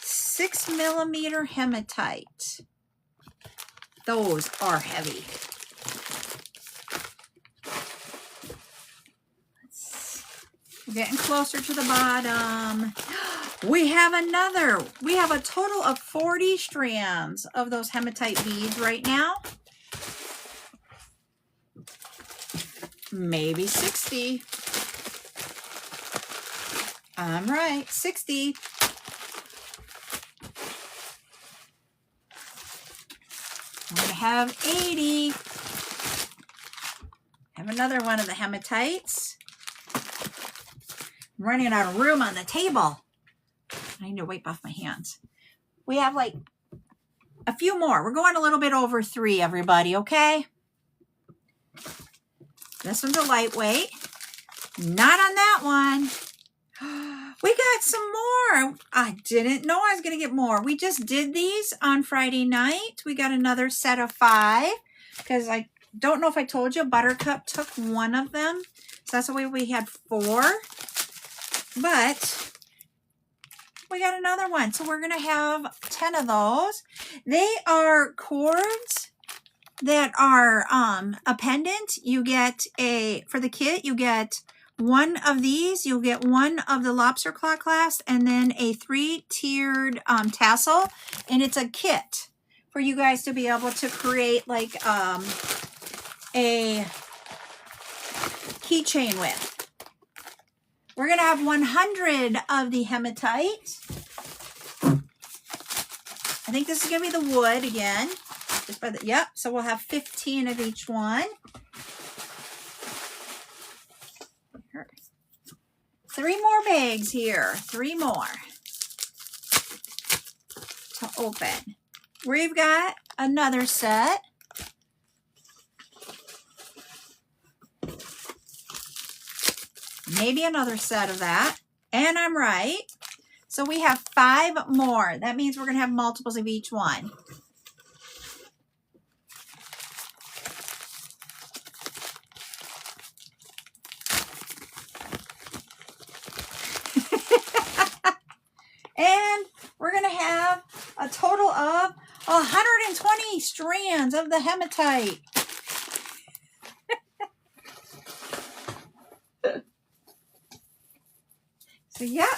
6 millimeter hematite. Those are heavy. We're getting closer to the bottom. We have another. We have a total of 40 strands of those hematite beads right now. Maybe 60. I'm right, 60. We're going to have 80. Have another one of the hematites. I'm running out of room on the table. I need to wipe off my hands. We have like a few more. We're going a little bit over 3, everybody, okay? This one's a lightweight. Not on that one. We got some more. I didn't know I was going to get more. We just did these on Friday night. We got another set of 5 because I don't know if I told you, Buttercup took one of them. So that's why we had 4. But we got another one. So we're going to have 10 of those. They are cords that are a pendant. You get for the kit, you get 1 of these. You'll get 1 of the lobster claw clasp and then a 3-tiered tassel. And it's a kit for you guys to be able to create like a keychain with. We're going to have 100 of the hematite. I think this is going to be the wood again. Just by the, yep, so we'll have 15 of each one. 3 more bags here. 3 more to open. We've got another set. Maybe another set of that. And I'm right. So we have 5 more. That means we're going to have multiples of each one. And we're going to have a total of 120 strands of the hematite. So, yep.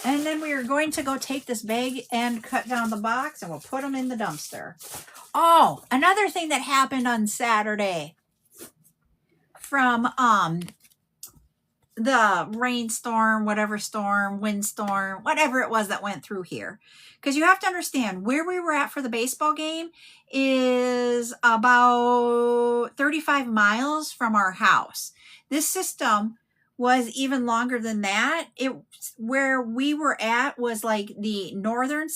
And then we are going to go take this bag and cut down the box and we'll put them in the dumpster. Oh, another thing that happened on Saturday from the rainstorm, whatever storm, windstorm, whatever it was that went through here. Because you have to understand where we were at for the baseball game is about 35 miles from our house. This system was even longer than that. Where we were at was like the northern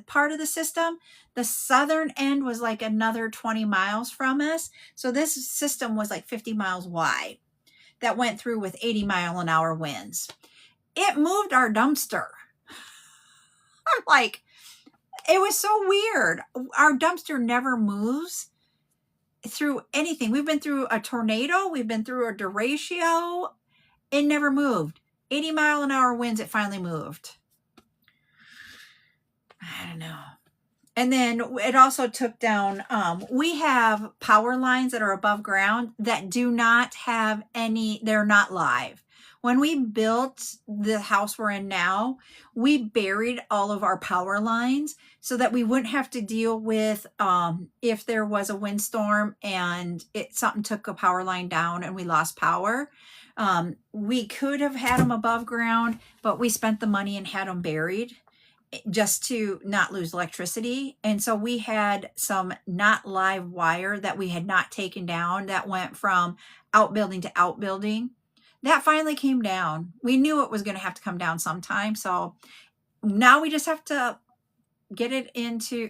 part of the system. The southern end was like another 20 miles from us. So this system was like 50 miles wide that went through with 80-mile-an-hour winds. It moved our dumpster. I'm like, it was so weird. Our dumpster never moves through anything. We've been through a tornado. We've been through a derecho. It never moved. 80-mile-an-hour winds, it finally moved. I don't know. And then it also took down, we have power lines that are above ground that do not have any, they're not live. When we built the house we're in now, we buried all of our power lines so that we wouldn't have to deal with if there was a windstorm and something took a power line down and we lost power. We could have had them above ground, but we spent the money and had them buried just to not lose electricity. And so we had some not live wire that we had not taken down that went from outbuilding to outbuilding. That finally came down. We knew it was going to have to come down sometime. So now we just have to get it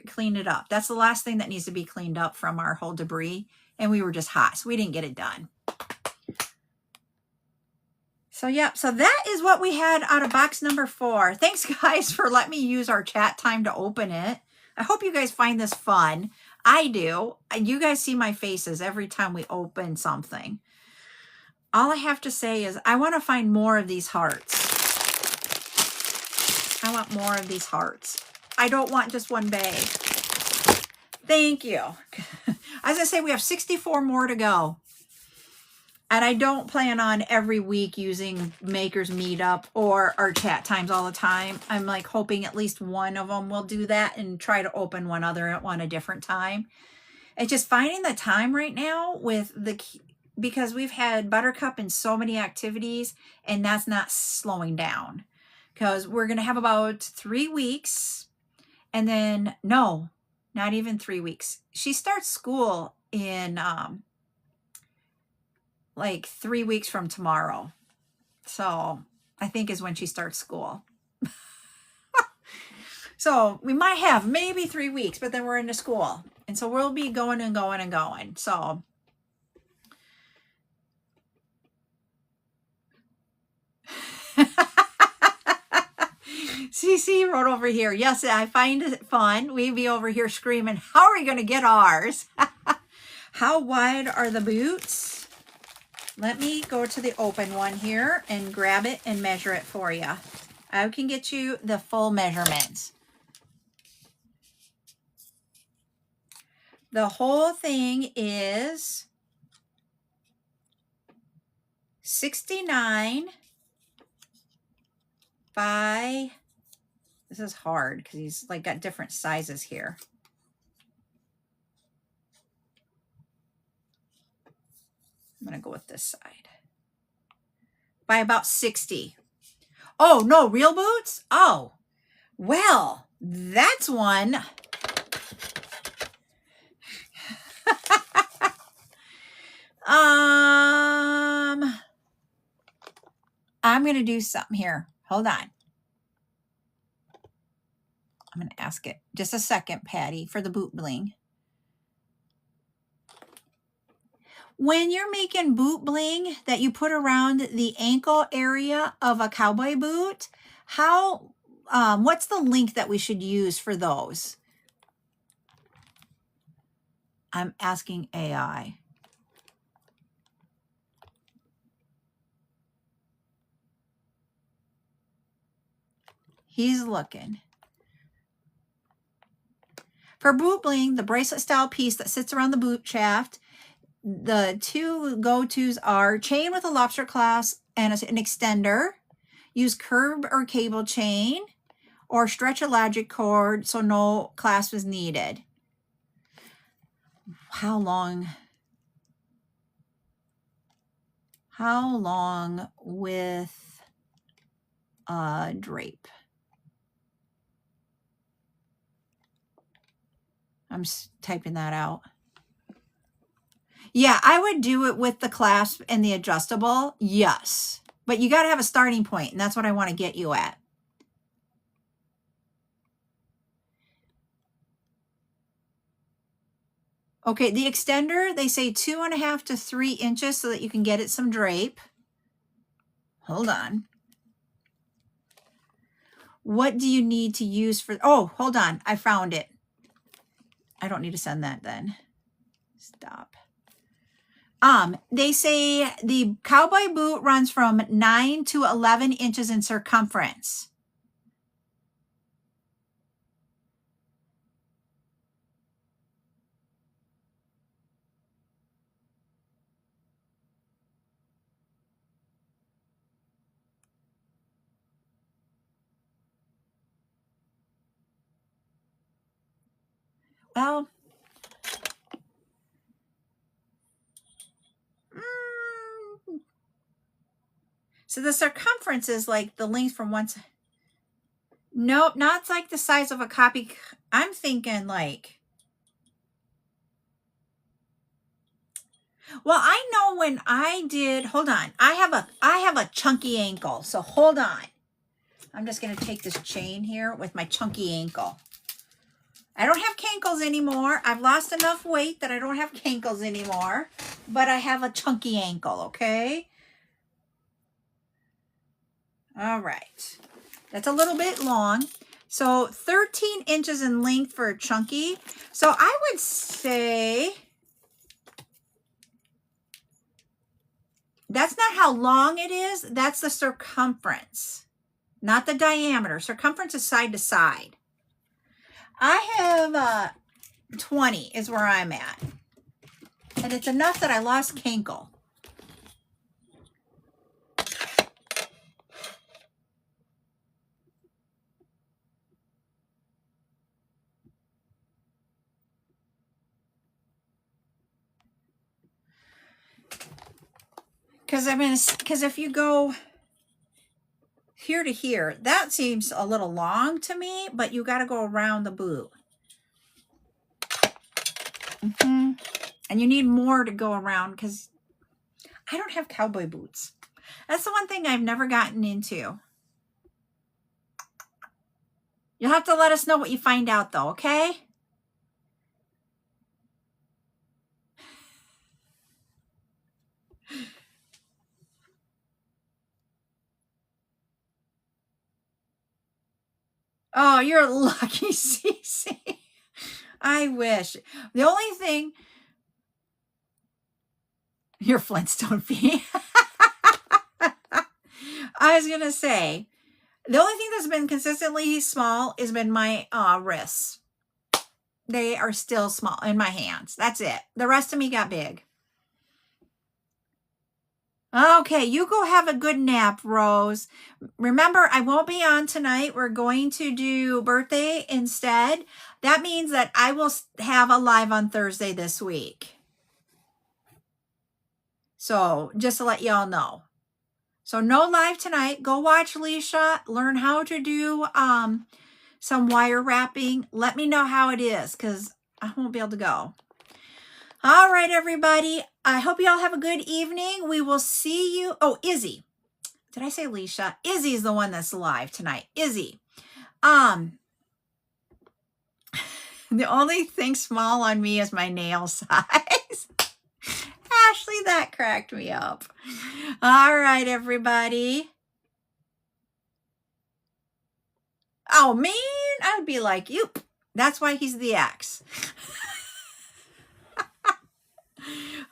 clean it up. That's the last thing that needs to be cleaned up from our whole debris. And we were just hot, so we didn't get it done. So, yep. So that is what we had out of box number 4. Thanks, guys, for letting me use our chat time to open it. I hope you guys find this fun. I do. You guys see my faces every time we open something. All I have to say is I want to find more of these hearts. I want more of these hearts. I don't want just one bag. Thank you. As I say, we have 64 more to go. And I don't plan on every week using Makers Meetup or our chat times all the time. I'm like hoping at least one of them will do that and try to open one other at a different time. It's just finding the time right now because we've had Buttercup in so many activities and that's not slowing down. Because we're going to have about 3 weeks and then, no, not even 3 weeks. She starts school in like 3 weeks from tomorrow. So I think is when she starts school. So we might have maybe 3 weeks, but then we're into school. And so we'll be going and going and going. So CC wrote over here. Yes, I find it fun. We be over here screaming, how are we going to get ours? How wide are the boots? Let me go to the open one here and grab it and measure it for you. I can get you the full measurements. The whole thing is 69 by, this is hard because he's like got different sizes here. I'm going to go with this side. By about 60. Oh, no, real boots? Oh, well, that's one. I'm going to do something here. Hold on. I'm going to ask it. Just a second, Patty, for the boot bling. When you're making boot bling that you put around the ankle area of a cowboy boot, what's the link that we should use for those? I'm asking AI. He's looking. For boot bling, the bracelet style piece that sits around the boot shaft, the two go-tos are chain with a lobster clasp and an extender. Use curb or cable chain or stretch a logic cord so no clasp is needed. How long with a drape? I'm typing that out. Yeah, I would do it with the clasp and the adjustable. Yes. But you got to have a starting point, and that's what I want to get you at. Okay, the extender, they say 2.5 to 3 inches so that you can get it some drape. Hold on. What do you need to use for, oh, hold on. I found it. I don't need to send that then. Stop. They say the cowboy boot runs from 9 to 11 inches in circumference. Well, so the circumference is like the length from one side. Nope, not like the size of a copy. I'm thinking like, well, I know when I did, hold on. I have a chunky ankle. So hold on. I'm just going to take this chain here with my chunky ankle. I don't have cankles anymore. I've lost enough weight that I don't have cankles anymore, but I have a chunky ankle, okay? All right. That's a little bit long. So 13 inches in length for a chunky. So I would say that's not how long it is. That's the circumference, not the diameter. Circumference is side to side. I have 20 is where I'm at. And it's enough that I lost cankle. Because if you go here to here, that seems a little long to me, but you got to go around the boot. And you need more to go around because I don't have cowboy boots. That's the one thing I've never gotten into. You'll have to let us know what you find out though, okay? Oh, you're lucky, Cece. I wish. The only thing, your Flintstone feet. I was going to say, the only thing that's been consistently small has been my wrists. They are still small in my hands. That's it. The rest of me got big. Okay, you go have a good nap, Rose. Remember, I won't be on tonight. We're going to do birthday instead. That means that I will have a live on Thursday this week. So just to let y'all know. So no live tonight. Go watch Leisha. Learn how to do some wire wrapping. Let me know how it is because I won't be able to go. All right, everybody. I hope you all have a good evening. We will see you. Oh, Izzy. Did I say Leisha? Izzy's the one that's live tonight. Izzy. The only thing small on me is my nail size. Ashley, that cracked me up. All right, everybody. Oh, man, I would be like, you. That's why he's the ex.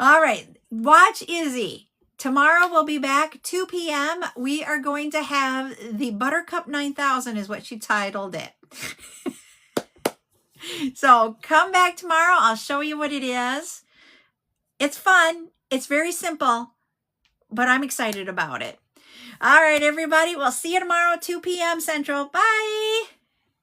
All right, watch Izzy. Tomorrow we'll be back 2 p.m. We are going to have the Buttercup 9000 is what she titled it. So come back tomorrow. I'll show you what it is. It's fun. It's very simple, but I'm excited about it. All right, everybody. We'll see you tomorrow, 2 p.m. Central. Bye.